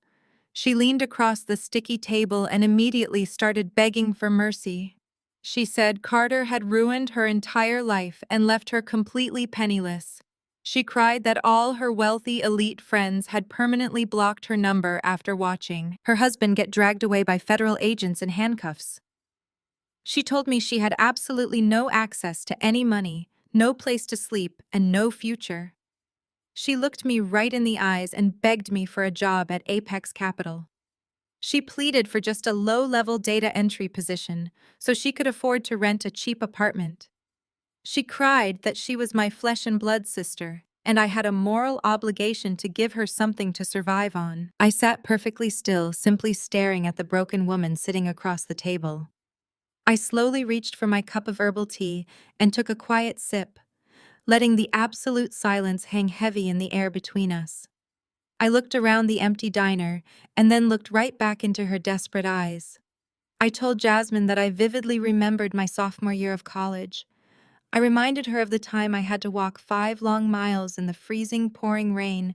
She leaned across the sticky table and immediately started begging for mercy. She said Carter had ruined her entire life and left her completely penniless. She cried that all her wealthy elite friends had permanently blocked her number after watching her husband get dragged away by federal agents in handcuffs. She told me she had absolutely no access to any money, no place to sleep, and no future. She looked me right in the eyes and begged me for a job at Apex Capital. She pleaded for just a low-level data entry position so she could afford to rent a cheap apartment. She cried that she was my flesh and blood sister, and I had a moral obligation to give her something to survive on. I sat perfectly still, simply staring at the broken woman sitting across the table. I slowly reached for my cup of herbal tea and took a quiet sip, letting the absolute silence hang heavy in the air between us. I looked around the empty diner and then looked right back into her desperate eyes. I told Jasmine that I vividly remembered my sophomore year of college. I reminded her of the time I had to walk 5 long miles in the freezing, pouring rain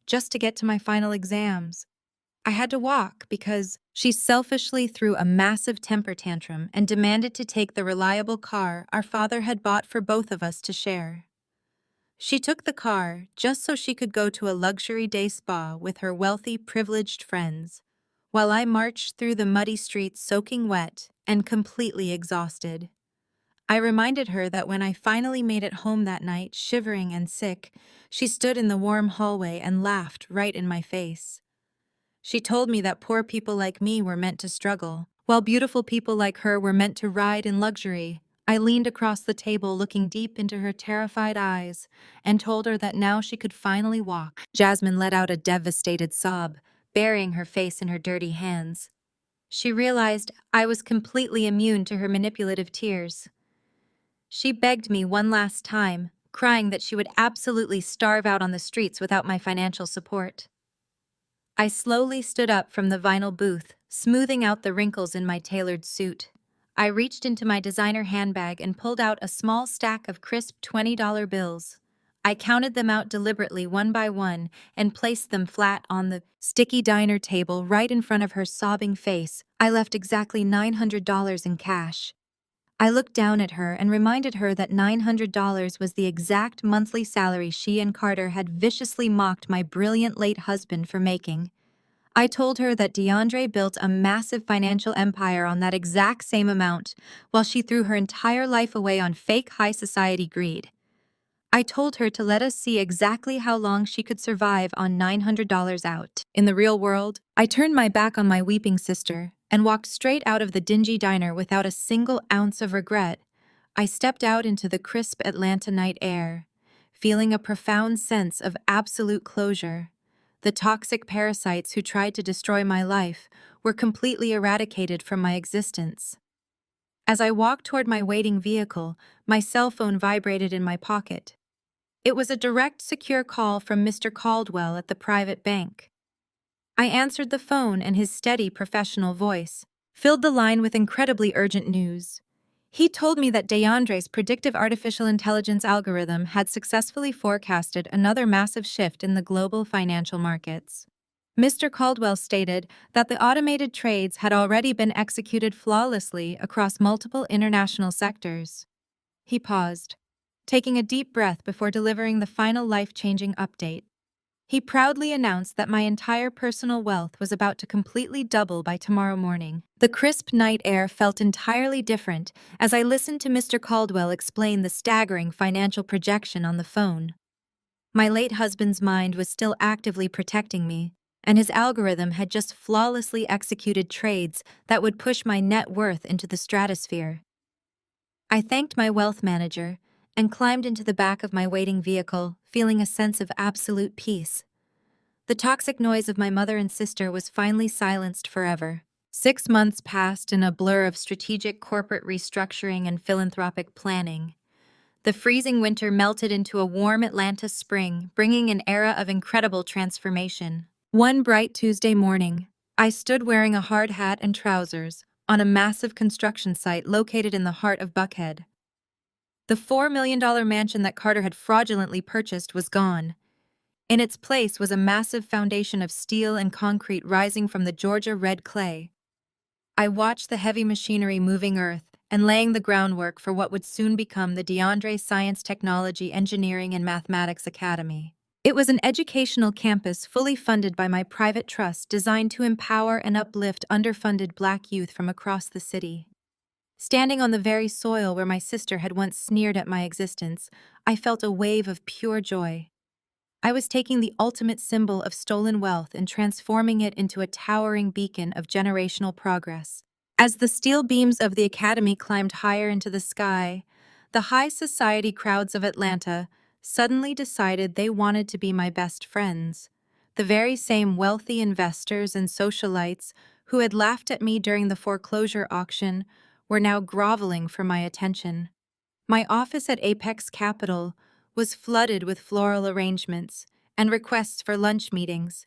just to get to my final exams. I had to walk because she selfishly threw a massive temper tantrum and demanded to take the reliable car our father had bought for both of us to share. She took the car just so she could go to a luxury day spa with her wealthy, privileged friends, while I marched through the muddy streets soaking wet and completely exhausted. I reminded her that when I finally made it home that night, shivering and sick, she stood in the warm hallway and laughed right in my face. She told me that poor people like me were meant to struggle, while beautiful people like her were meant to ride in luxury. I leaned across the table, looking deep into her terrified eyes, and told her that now she could finally walk. Jasmine let out a devastated sob, burying her face in her dirty hands. She realized I was completely immune to her manipulative tears. She begged me one last time, crying that she would absolutely starve out on the streets without my financial support. I slowly stood up from the vinyl booth, smoothing out the wrinkles in my tailored suit. I reached into my designer handbag and pulled out a small stack of crisp $20 bills. I counted them out deliberately one by one and placed them flat on the sticky diner table right in front of her sobbing face. I left exactly $900 in cash. I looked down at her and reminded her that $900 was the exact monthly salary she and Carter had viciously mocked my brilliant late husband for making. I told her that DeAndre built a massive financial empire on that exact same amount, while she threw her entire life away on fake high society greed. I told her to let us see exactly how long she could survive on $900 out. In the real world, I turned my back on my weeping sister and walked straight out of the dingy diner without a single ounce of regret. I stepped out into the crisp Atlanta night air, feeling a profound sense of absolute closure. The toxic parasites who tried to destroy my life were completely eradicated from my existence. As I walked toward my waiting vehicle, my cell phone vibrated in my pocket. It was a direct, secure call from Mr. Caldwell at the private bank. I answered the phone, and his steady, professional voice filled the line with incredibly urgent news. He told me that DeAndre's predictive artificial intelligence algorithm had successfully forecasted another massive shift in the global financial markets. Mr. Caldwell stated that the automated trades had already been executed flawlessly across multiple international sectors. He paused, taking a deep breath before delivering the final life-changing update. He proudly announced that my entire personal wealth was about to completely double by tomorrow morning. The crisp night air felt entirely different as I listened to Mr. Caldwell explain the staggering financial projection on the phone. My late husband's mind was still actively protecting me, and his algorithm had just flawlessly executed trades that would push my net worth into the stratosphere. I thanked my wealth manager and climbed into the back of my waiting vehicle, feeling a sense of absolute peace. The toxic noise of my mother and sister was finally silenced forever. 6 months passed in a blur of strategic corporate restructuring and philanthropic planning. The freezing winter melted into a warm Atlanta spring, bringing an era of incredible transformation. One bright Tuesday morning, I stood wearing a hard hat and trousers on a massive construction site located in the heart of Buckhead. The $4 million mansion that Carter had fraudulently purchased was gone. In its place was a massive foundation of steel and concrete rising from the Georgia red clay. I watched the heavy machinery moving earth and laying the groundwork for what would soon become the DeAndre Science, Technology, Engineering, and Mathematics Academy. It was an educational campus fully funded by my private trust designed to empower and uplift underfunded Black youth from across the city. Standing on the very soil where my sister had once sneered at my existence, I felt a wave of pure joy. I was taking the ultimate symbol of stolen wealth and transforming it into a towering beacon of generational progress. As the steel beams of the Academy climbed higher into the sky, the high society crowds of Atlanta suddenly decided they wanted to be my best friends. The very same wealthy investors and socialites who had laughed at me during the foreclosure auction were now groveling for my attention. My office at Apex Capital was flooded with floral arrangements and requests for lunch meetings.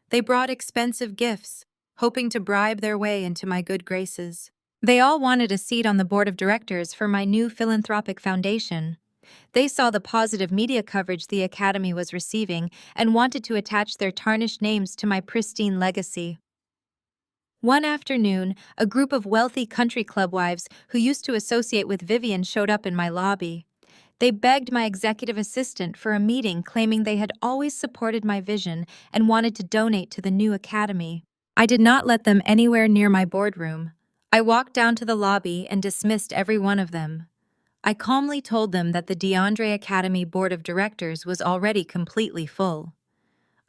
They brought expensive gifts, hoping to bribe their way into my good graces. They all wanted a seat on the board of directors for my new philanthropic foundation. They saw the positive media coverage the Academy was receiving and wanted to attach their tarnished names to my pristine legacy. One afternoon, a group of wealthy country club wives who used to associate with Vivian showed up in my lobby. They begged my executive assistant for a meeting, claiming they had always supported my vision and wanted to donate to the new academy. I did not let them anywhere near my boardroom. I walked down to the lobby and dismissed every one of them. I calmly told them that the DeAndre Academy Board of Directors was already completely full.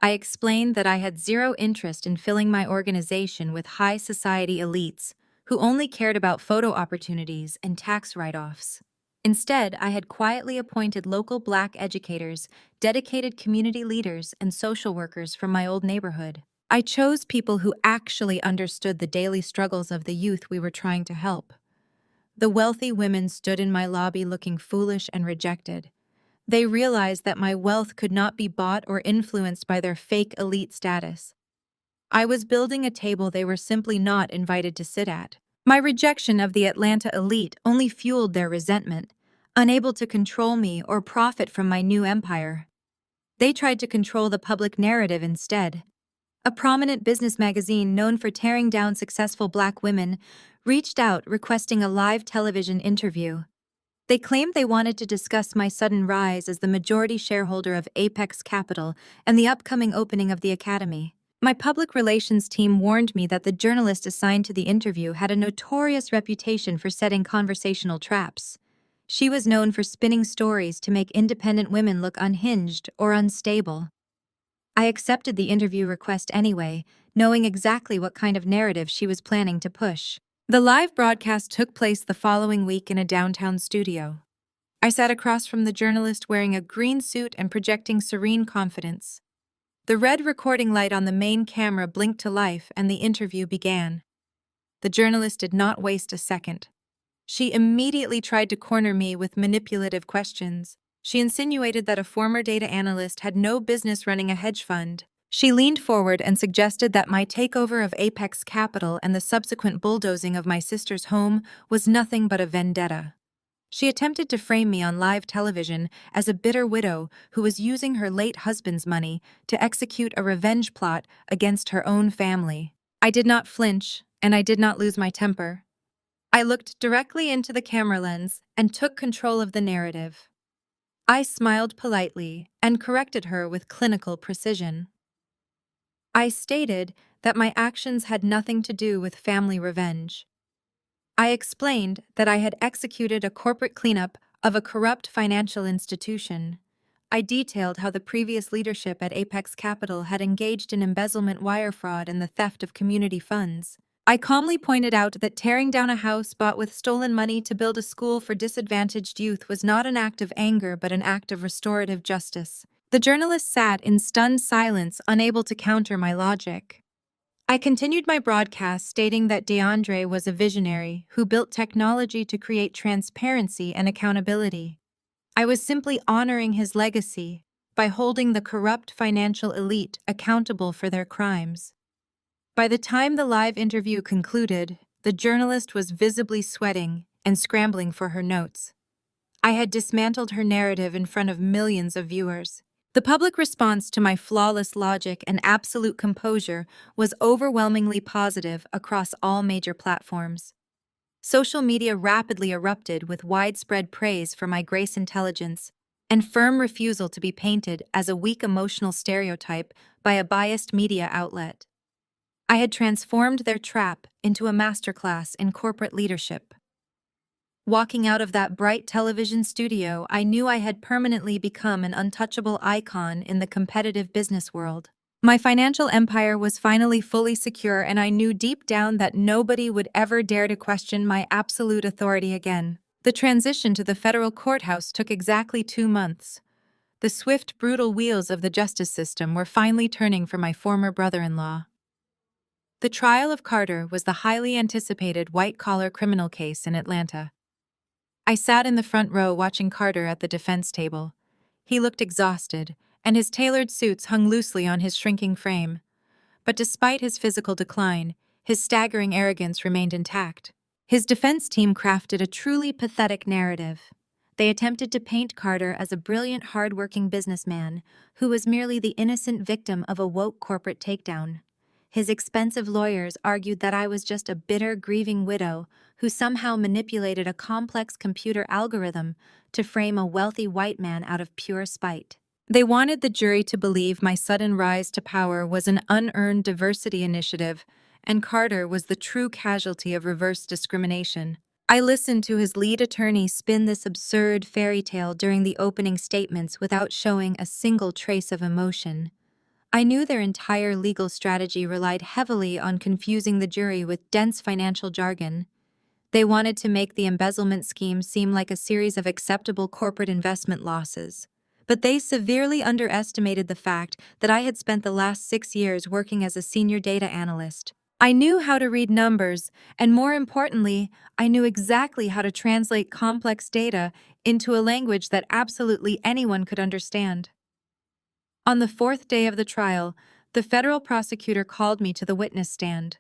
I explained that I had zero interest in filling my organization with high society elites who only cared about photo opportunities and tax write-offs. Instead, I had quietly appointed local Black educators, dedicated community leaders, and social workers from my old neighborhood. I chose people who actually understood the daily struggles of the youth we were trying to help. The wealthy women stood in my lobby looking foolish and rejected. They realized that my wealth could not be bought or influenced by their fake elite status. I was building a table they were simply not invited to sit at. My rejection of the Atlanta elite only fueled their resentment, unable to control me or profit from my new empire. They tried to control the public narrative instead. A prominent business magazine known for tearing down successful Black women reached out requesting a live television interview. They claimed they wanted to discuss my sudden rise as the majority shareholder of Apex Capital and the upcoming opening of the Academy. My public relations team warned me that the journalist assigned to the interview had a notorious reputation for setting conversational traps. She was known for spinning stories to make independent women look unhinged or unstable. I accepted the interview request anyway, knowing exactly what kind of narrative she was planning to push. The live broadcast took place the following week in a downtown studio. I sat across from the journalist wearing a green suit and projecting serene confidence. The red recording light on the main camera blinked to life and the interview began. The journalist did not waste a second. She immediately tried to corner me with manipulative questions. She insinuated that a former data analyst had no business running a hedge fund. She leaned forward and suggested that my takeover of Apex Capital and the subsequent bulldozing of my sister's home was nothing but a vendetta. She attempted to frame me on live television as a bitter widow who was using her late husband's money to execute a revenge plot against her own family. I did not flinch, and I did not lose my temper. I looked directly into the camera lens and took control of the narrative. I smiled politely and corrected her with clinical precision. I stated that my actions had nothing to do with family revenge. I explained that I had executed a corporate cleanup of a corrupt financial institution. I detailed how the previous leadership at Apex Capital had engaged in embezzlement, wire fraud, and the theft of community funds. I calmly pointed out that tearing down a house bought with stolen money to build a school for disadvantaged youth was not an act of anger but an act of restorative justice. The journalist sat in stunned silence, unable to counter my logic. I continued my broadcast stating that DeAndre was a visionary who built technology to create transparency and accountability. I was simply honoring his legacy by holding the corrupt financial elite accountable for their crimes. By the time the live interview concluded, the journalist was visibly sweating and scrambling for her notes. I had dismantled her narrative in front of millions of viewers. The public response to my flawless logic and absolute composure was overwhelmingly positive across all major platforms. Social media rapidly erupted with widespread praise for my grace intelligence and firm refusal to be painted as a weak emotional stereotype by a biased media outlet. I had transformed their trap into a masterclass in corporate leadership. Walking out of that bright television studio, I knew I had permanently become an untouchable icon in the competitive business world. My financial empire was finally fully secure, and I knew deep down that nobody would ever dare to question my absolute authority again. The transition to the federal courthouse took exactly 2 months. The swift, brutal wheels of the justice system were finally turning for my former brother-in-law. The trial of Carter was the highly anticipated white-collar criminal case in Atlanta. I sat in the front row watching Carter at the defense table. He looked exhausted, and his tailored suits hung loosely on his shrinking frame. But despite his physical decline, his staggering arrogance remained intact. His defense team crafted a truly pathetic narrative. They attempted to paint Carter as a brilliant, hard-working businessman who was merely the innocent victim of a woke corporate takedown. His expensive lawyers argued that I was just a bitter, grieving widow who somehow manipulated a complex computer algorithm to frame a wealthy white man out of pure spite. They wanted the jury to believe my sudden rise to power was an unearned diversity initiative, and Carter was the true casualty of reverse discrimination. I listened to his lead attorney spin this absurd fairy tale during the opening statements without showing a single trace of emotion. I knew their entire legal strategy relied heavily on confusing the jury with dense financial jargon. They wanted to make the embezzlement scheme seem like a series of acceptable corporate investment losses. But they severely underestimated the fact that I had spent the last 6 years working as a senior data analyst. I knew how to read numbers, and more importantly, I knew exactly how to translate complex data into a language that absolutely anyone could understand. On the 4th day of the trial, the federal prosecutor called me to the witness stand.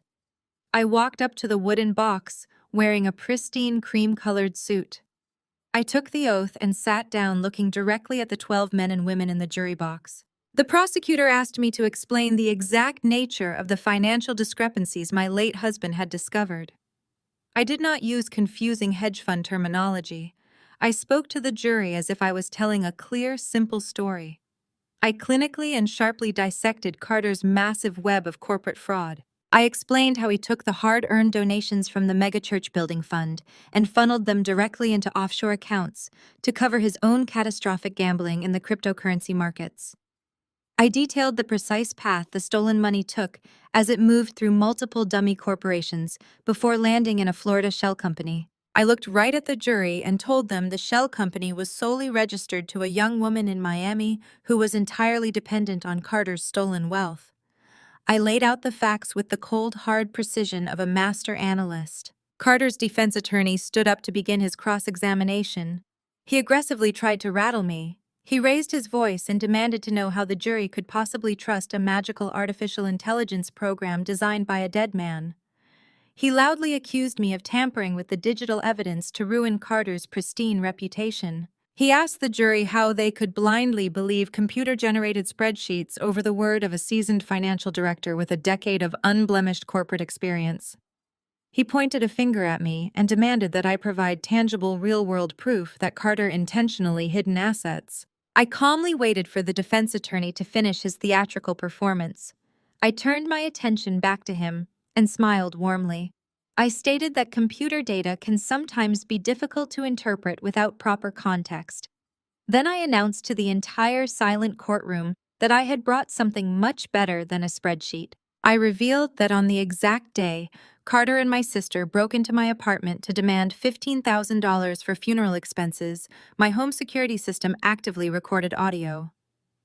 I walked up to the wooden box, wearing a pristine cream-colored suit. I took the oath and sat down looking directly at the 12 men and women in the jury box. The prosecutor asked me to explain the exact nature of the financial discrepancies my late husband had discovered. I did not use confusing hedge fund terminology. I spoke to the jury as if I was telling a clear, simple story. I clinically and sharply dissected Carter's massive web of corporate fraud. I explained how he took the hard-earned donations from the megachurch building fund and funneled them directly into offshore accounts to cover his own catastrophic gambling in the cryptocurrency markets. I detailed the precise path the stolen money took as it moved through multiple dummy corporations before landing in a Florida shell company. I looked right at the jury and told them the shell company was solely registered to a young woman in Miami who was entirely dependent on Carter's stolen wealth. I laid out the facts with the cold, hard precision of a master analyst. Carter's defense attorney stood up to begin his cross-examination. He aggressively tried to rattle me. He raised his voice and demanded to know how the jury could possibly trust a magical artificial intelligence program designed by a dead man. He loudly accused me of tampering with the digital evidence to ruin Carter's pristine reputation. He asked the jury how they could blindly believe computer-generated spreadsheets over the word of a seasoned financial director with a decade of unblemished corporate experience. He pointed a finger at me and demanded that I provide tangible, real-world proof that Carter intentionally hidden assets. I calmly waited for the defense attorney to finish his theatrical performance. I turned my attention back to him and smiled warmly. I stated that computer data can sometimes be difficult to interpret without proper context. Then I announced to the entire silent courtroom that I had brought something much better than a spreadsheet. I revealed that on the exact day, Carter and my sister broke into my apartment to demand $15,000 for funeral expenses. My home security system actively recorded audio.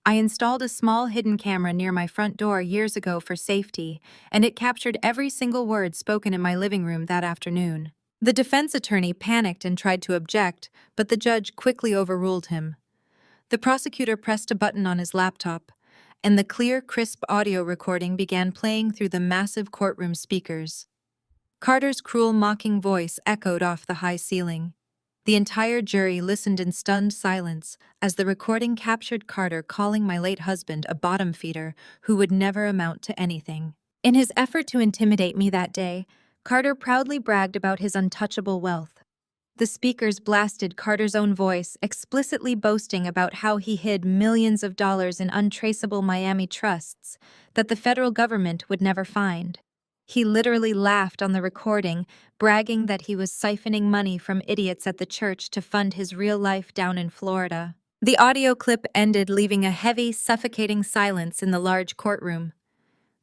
I installed a small hidden camera near my front door years ago for safety, and it captured every single word spoken in my living room that afternoon. The defense attorney panicked and tried to object, but the judge quickly overruled him. The prosecutor pressed a button on his laptop, and the clear, crisp audio recording began playing through the massive courtroom speakers. Carter's cruel, mocking voice echoed off the high ceiling. The entire jury listened in stunned silence as the recording captured Carter calling my late husband a bottom feeder who would never amount to anything. In his effort to intimidate me that day, Carter proudly bragged about his untouchable wealth. The speakers blasted Carter's own voice, explicitly boasting about how he hid millions of dollars in untraceable Miami trusts that the federal government would never find. He literally laughed on the recording, bragging that he was siphoning money from idiots at the church to fund his real life down in Florida. The audio clip ended, leaving a heavy, suffocating silence in the large courtroom.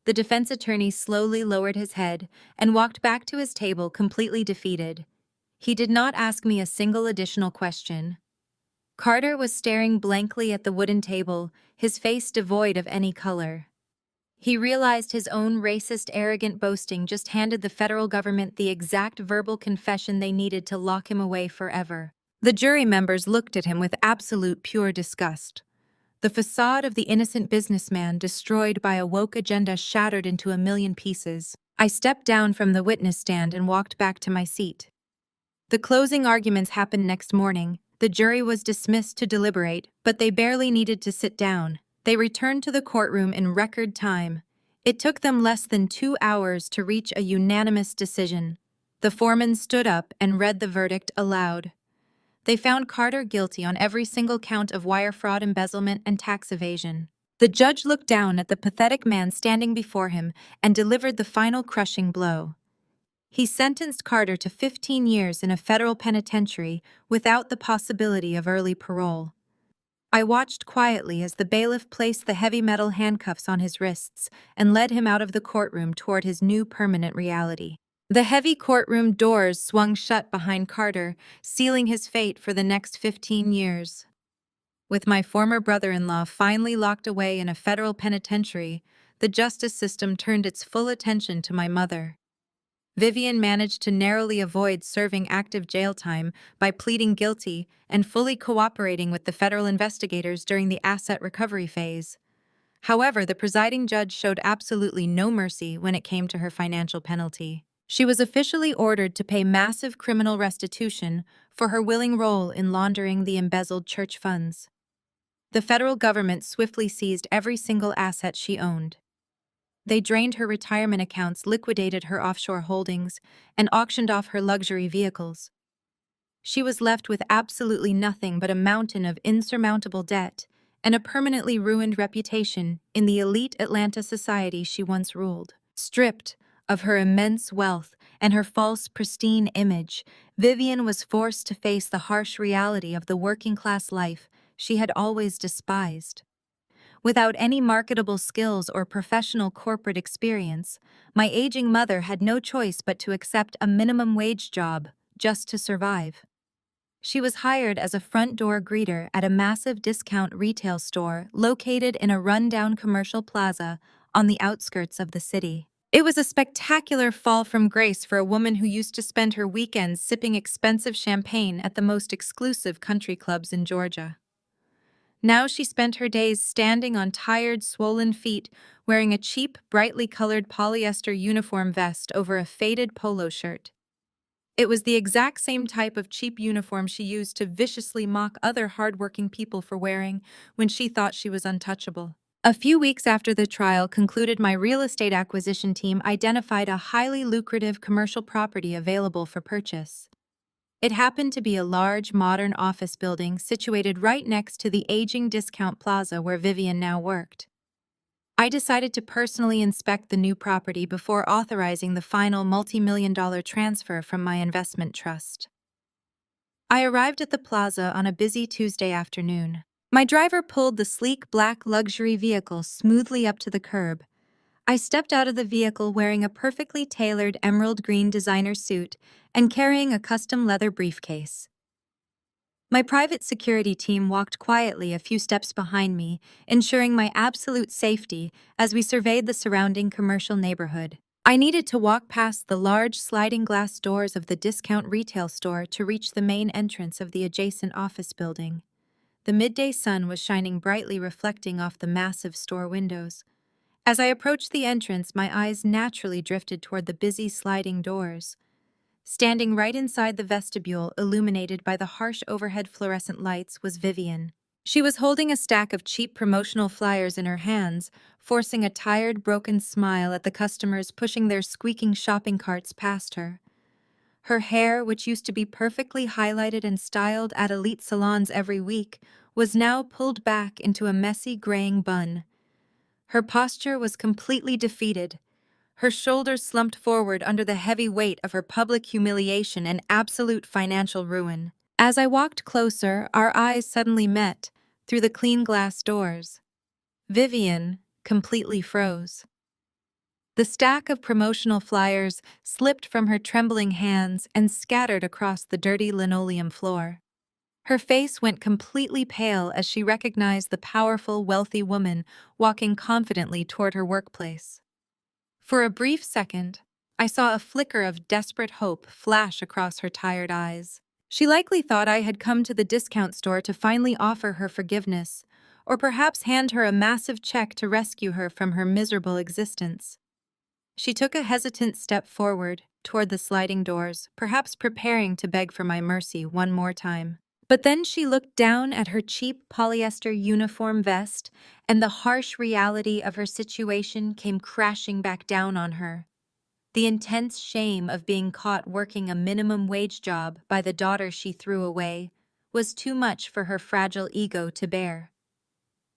The defense attorney slowly lowered his head and walked back to his table, completely defeated. He did not ask me a single additional question. Carter was staring blankly at the wooden table, his face devoid of any color. He realized his own racist, arrogant boasting just handed the federal government the exact verbal confession they needed to lock him away forever. The jury members looked at him with absolute pure disgust. The facade of the innocent businessman destroyed by a woke agenda shattered into a million pieces. I stepped down from the witness stand and walked back to my seat. The closing arguments happened next morning. The jury was dismissed to deliberate, but they barely needed to sit down. They returned to the courtroom in record time. It took them less than 2 hours to reach a unanimous decision. The foreman stood up and read the verdict aloud. They found Carter guilty on every single count of wire fraud, embezzlement, and tax evasion. The judge looked down at the pathetic man standing before him and delivered the final crushing blow. He sentenced Carter to 15 years in a federal penitentiary without the possibility of early parole. I watched quietly as the bailiff placed the heavy metal handcuffs on his wrists and led him out of the courtroom toward his new permanent reality. The heavy courtroom doors swung shut behind Carter, sealing his fate for the next 15 years. With my former brother-in-law finally locked away in a federal penitentiary, the justice system turned its full attention to my mother. Vivian managed to narrowly avoid serving active jail time by pleading guilty and fully cooperating with the federal investigators during the asset recovery phase. However, the presiding judge showed absolutely no mercy when it came to her financial penalty. She was officially ordered to pay massive criminal restitution for her willing role in laundering the embezzled church funds. The federal government swiftly seized every single asset she owned. They drained her retirement accounts, liquidated her offshore holdings, and auctioned off her luxury vehicles. She was left with absolutely nothing but a mountain of insurmountable debt and a permanently ruined reputation in the elite Atlanta society she once ruled. Stripped of her immense wealth and her false, pristine image, Vivian was forced to face the harsh reality of the working-class life she had always despised. Without any marketable skills or professional corporate experience, my aging mother had no choice but to accept a minimum wage job just to survive. She was hired as a front-door greeter at a massive discount retail store located in a rundown commercial plaza on the outskirts of the city. It was a spectacular fall from grace for a woman who used to spend her weekends sipping expensive champagne at the most exclusive country clubs in Georgia. Now she spent her days standing on tired, swollen feet, wearing a cheap, brightly colored polyester uniform vest over a faded polo shirt. It was the exact same type of cheap uniform she used to viciously mock other hardworking people for wearing when she thought she was untouchable. A few weeks after the trial concluded, my real estate acquisition team identified a highly lucrative commercial property available for purchase. It happened to be a large, modern office building situated right next to the aging discount plaza where Vivian now worked. I decided to personally inspect the new property before authorizing the final multi-million-dollar transfer from my investment trust. I arrived at the plaza on a busy Tuesday afternoon. My driver pulled the sleek black luxury vehicle smoothly up to the curb. I stepped out of the vehicle wearing a perfectly tailored emerald green designer suit and carrying a custom leather briefcase. My private security team walked quietly a few steps behind me, ensuring my absolute safety as we surveyed the surrounding commercial neighborhood. I needed to walk past the large sliding glass doors of the discount retail store to reach the main entrance of the adjacent office building. The midday sun was shining brightly, reflecting off the massive store windows. As I approached the entrance, my eyes naturally drifted toward the busy sliding doors. Standing right inside the vestibule, illuminated by the harsh overhead fluorescent lights, was Vivian. She was holding a stack of cheap promotional flyers in her hands, forcing a tired, broken smile at the customers pushing their squeaking shopping carts past her. Her hair, which used to be perfectly highlighted and styled at elite salons every week, was now pulled back into a messy graying bun. Her posture was completely defeated. Her shoulders slumped forward under the heavy weight of her public humiliation and absolute financial ruin. As I walked closer, our eyes suddenly met through the clean glass doors. Vivian completely froze. The stack of promotional flyers slipped from her trembling hands and scattered across the dirty linoleum floor. Her face went completely pale as she recognized the powerful, wealthy woman walking confidently toward her workplace. For a brief second, I saw a flicker of desperate hope flash across her tired eyes. She likely thought I had come to the discount store to finally offer her forgiveness, or perhaps hand her a massive check to rescue her from her miserable existence. She took a hesitant step forward toward the sliding doors, perhaps preparing to beg for my mercy one more time. But then she looked down at her cheap polyester uniform vest, and the harsh reality of her situation came crashing back down on her. The intense shame of being caught working a minimum wage job by the daughter she threw away was too much for her fragile ego to bear.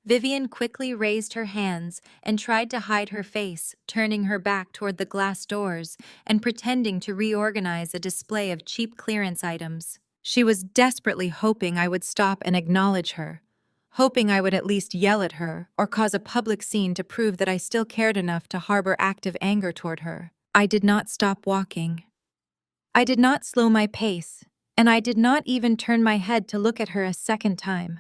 Vivian quickly raised her hands and tried to hide her face, turning her back toward the glass doors and pretending to reorganize a display of cheap clearance items. She was desperately hoping I would stop and acknowledge her, hoping I would at least yell at her or cause a public scene to prove that I still cared enough to harbor active anger toward her. I did not stop walking. I did not slow my pace, and I did not even turn my head to look at her a second time.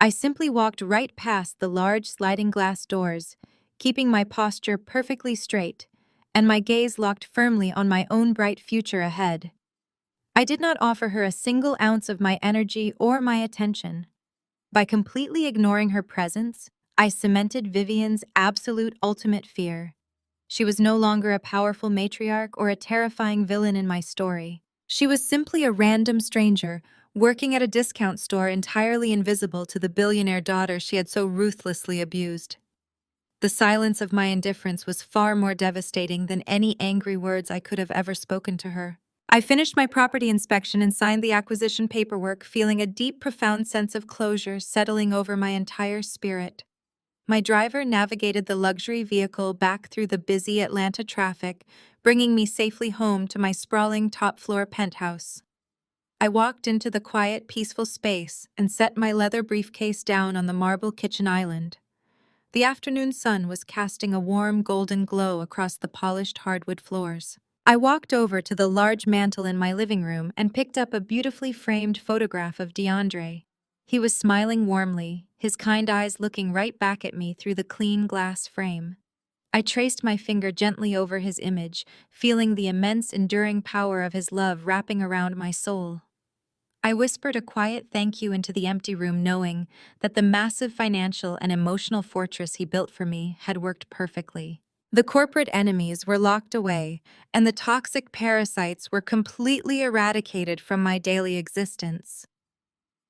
I simply walked right past the large sliding glass doors, keeping my posture perfectly straight, and my gaze locked firmly on my own bright future ahead. I did not offer her a single ounce of my energy or my attention. By completely ignoring her presence, I cemented Vivian's absolute ultimate fear. She was no longer a powerful matriarch or a terrifying villain in my story. She was simply a random stranger, working at a discount store entirely invisible to the billionaire daughter she had so ruthlessly abused. The silence of my indifference was far more devastating than any angry words I could have ever spoken to her. I finished my property inspection and signed the acquisition paperwork, feeling a deep, profound sense of closure settling over my entire spirit. My driver navigated the luxury vehicle back through the busy Atlanta traffic, bringing me safely home to my sprawling top-floor penthouse. I walked into the quiet, peaceful space and set my leather briefcase down on the marble kitchen island. The afternoon sun was casting a warm, golden glow across the polished hardwood floors. I walked over to the large mantel in my living room and picked up a beautifully framed photograph of DeAndre. He was smiling warmly, his kind eyes looking right back at me through the clean glass frame. I traced my finger gently over his image, feeling the immense, enduring power of his love wrapping around my soul. I whispered a quiet thank you into the empty room, knowing that the massive financial and emotional fortress he built for me had worked perfectly. The corporate enemies were locked away, and the toxic parasites were completely eradicated from my daily existence.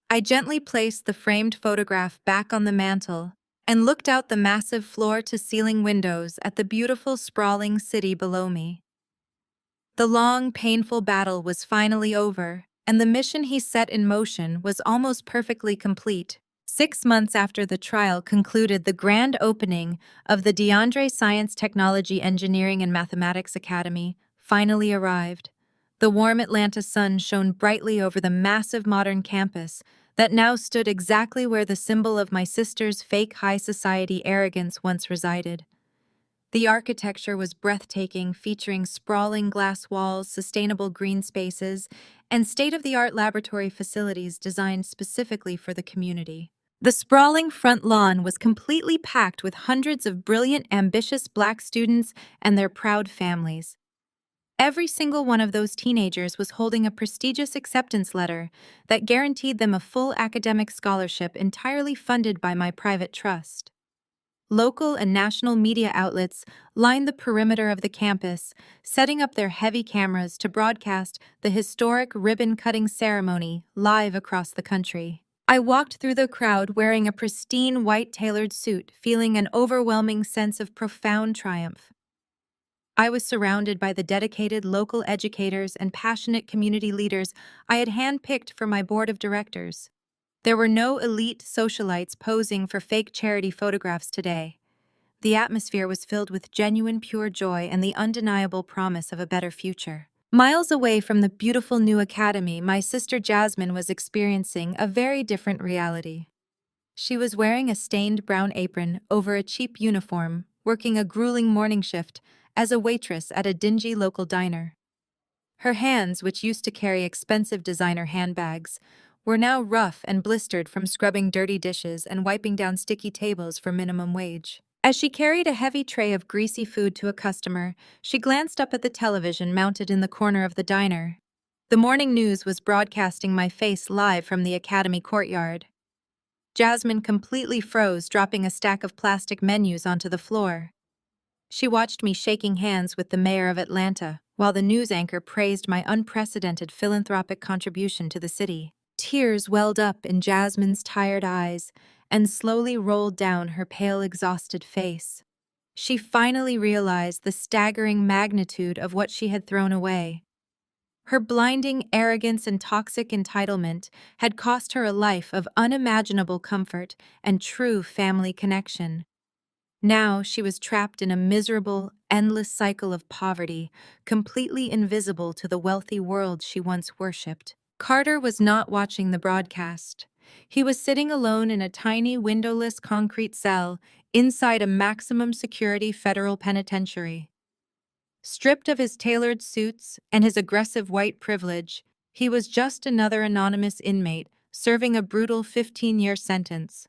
I gently placed the framed photograph back on the mantel and looked out the massive floor-to-ceiling windows at the beautiful, sprawling city below me. The long, painful battle was finally over, and the mission he set in motion was almost perfectly complete. 6 months after the trial concluded, the grand opening of the DeAndre Science, Technology, Engineering, and Mathematics Academy finally arrived. The warm Atlanta sun shone brightly over the massive modern campus that now stood exactly where the symbol of my sister's fake high society arrogance once resided. The architecture was breathtaking, featuring sprawling glass walls, sustainable green spaces, and state-of-the-art laboratory facilities designed specifically for the community. The sprawling front lawn was completely packed with hundreds of brilliant, ambitious Black students and their proud families. Every single one of those teenagers was holding a prestigious acceptance letter that guaranteed them a full academic scholarship entirely funded by my private trust. Local and national media outlets lined the perimeter of the campus, setting up their heavy cameras to broadcast the historic ribbon-cutting ceremony live across the country. I walked through the crowd wearing a pristine white tailored suit, feeling an overwhelming sense of profound triumph. I was surrounded by the dedicated local educators and passionate community leaders I had handpicked for my board of directors. There were no elite socialites posing for fake charity photographs today. The atmosphere was filled with genuine pure joy and the undeniable promise of a better future. Miles away from the beautiful new academy, my sister Jasmine was experiencing a very different reality. She was wearing a stained brown apron over a cheap uniform, working a grueling morning shift as a waitress at a dingy local diner. Her hands, which used to carry expensive designer handbags, were now rough and blistered from scrubbing dirty dishes and wiping down sticky tables for minimum wage. As she carried a heavy tray of greasy food to a customer, she glanced up at the television mounted in the corner of the diner. The morning news was broadcasting my face live from the academy courtyard. Jasmine completely froze, dropping a stack of plastic menus onto the floor. She watched me shaking hands with the mayor of Atlanta, while the news anchor praised my unprecedented philanthropic contribution to the city. Tears welled up in Jasmine's tired eyes and slowly rolled down her pale, exhausted face. She finally realized the staggering magnitude of what she had thrown away. Her blinding arrogance and toxic entitlement had cost her a life of unimaginable comfort and true family connection. Now she was trapped in a miserable, endless cycle of poverty, completely invisible to the wealthy world she once worshipped. Carter was not watching the broadcast. He was sitting alone in a tiny, windowless concrete cell inside a maximum security federal penitentiary. Stripped of his tailored suits and his aggressive white privilege, he was just another anonymous inmate serving a brutal 15-year sentence.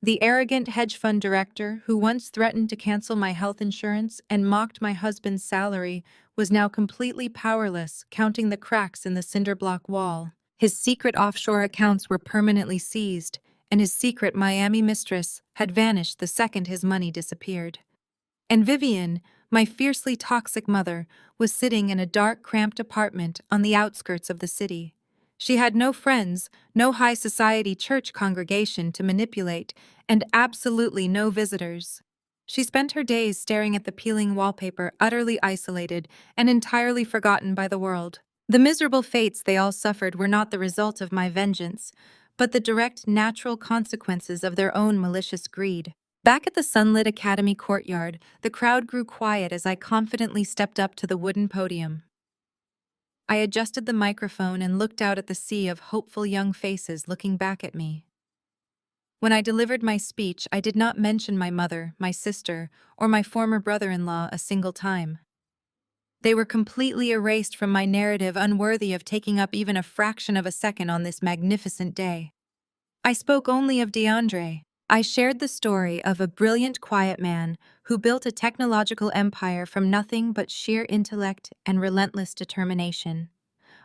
The arrogant hedge fund director, who once threatened to cancel my health insurance and mocked my husband's salary, was now completely powerless, counting the cracks in the cinder block wall. His secret offshore accounts were permanently seized, and his secret Miami mistress had vanished the second his money disappeared. And Vivian, my fiercely toxic mother, was sitting in a dark, cramped apartment on the outskirts of the city. She had no friends, no high society church congregation to manipulate, and absolutely no visitors. She spent her days staring at the peeling wallpaper, utterly isolated and entirely forgotten by the world. The miserable fates they all suffered were not the result of my vengeance, but the direct natural consequences of their own malicious greed. Back at the sunlit academy courtyard, the crowd grew quiet as I confidently stepped up to the wooden podium. I adjusted the microphone and looked out at the sea of hopeful young faces looking back at me. When I delivered my speech, I did not mention my mother, my sister, or my former brother-in-law a single time. They were completely erased from my narrative, unworthy of taking up even a fraction of a second on this magnificent day. I spoke only of DeAndre. I shared the story of a brilliant, quiet man who built a technological empire from nothing but sheer intellect and relentless determination.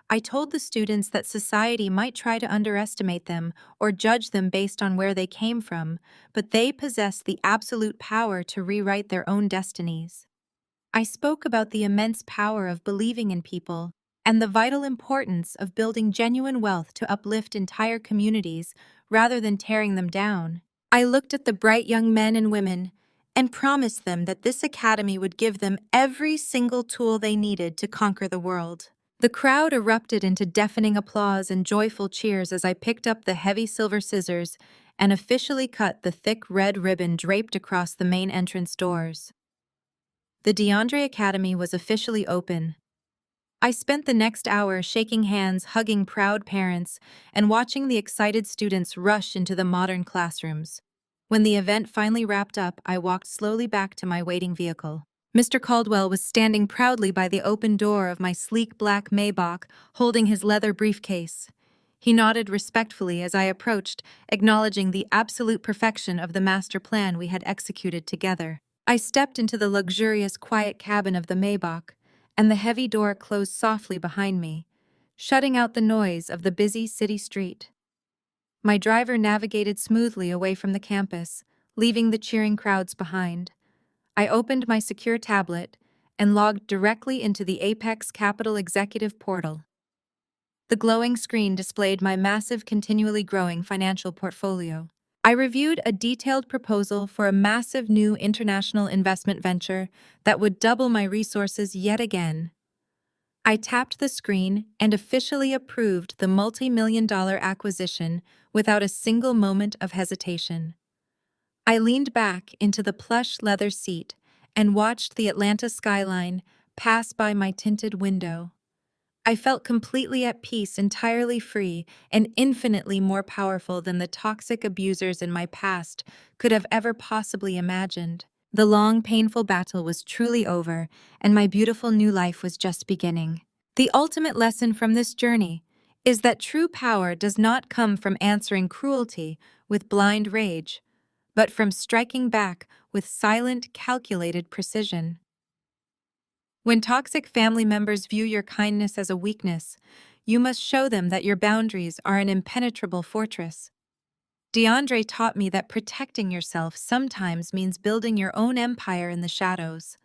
I told the students that society might try to underestimate them or judge them based on where they came from, but they possess the absolute power to rewrite their own destinies. I spoke about the immense power of believing in people and the vital importance of building genuine wealth to uplift entire communities rather than tearing them down. I looked at the bright young men and women and promised them that this academy would give them every single tool they needed to conquer the world. The crowd erupted into deafening applause and joyful cheers as I picked up the heavy silver scissors and officially cut the thick red ribbon draped across the main entrance doors. The DeAndre Academy was officially open. I spent the next hour shaking hands, hugging proud parents, and watching the excited students rush into the modern classrooms. When the event finally wrapped up, I walked slowly back to my waiting vehicle. Mr. Caldwell was standing proudly by the open door of my sleek black Maybach, holding his leather briefcase. He nodded respectfully as I approached, acknowledging the absolute perfection of the master plan we had executed together. I stepped into the luxurious, quiet cabin of the Maybach, and the heavy door closed softly behind me, shutting out the noise of the busy city street. My driver navigated smoothly away from the campus, leaving the cheering crowds behind. I opened my secure tablet and logged directly into the Apex Capital Executive Portal. The glowing screen displayed my massive, continually growing financial portfolio. I reviewed a detailed proposal for a massive new international investment venture that would double my resources yet again. I tapped the screen and officially approved the multi-million-dollar acquisition without a single moment of hesitation. I leaned back into the plush leather seat and watched the Atlanta skyline pass by my tinted window. I felt completely at peace, entirely free, and infinitely more powerful than the toxic abusers in my past could have ever possibly imagined. The long, painful battle was truly over, and my beautiful new life was just beginning. The ultimate lesson from this journey is that true power does not come from answering cruelty with blind rage, but from striking back with silent, calculated precision. When toxic family members view your kindness as a weakness, you must show them that your boundaries are an impenetrable fortress. DeAndre taught me that protecting yourself sometimes means building your own empire in the shadows.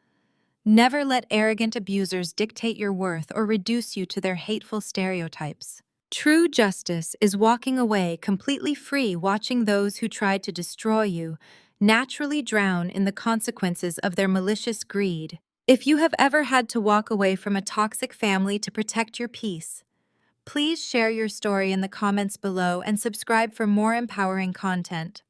Never let arrogant abusers dictate your worth or reduce you to their hateful stereotypes. True justice is walking away completely free, watching those who tried to destroy you naturally drown in the consequences of their malicious greed. If you have ever had to walk away from a toxic family to protect your peace, please share your story in the comments below and subscribe for more empowering content.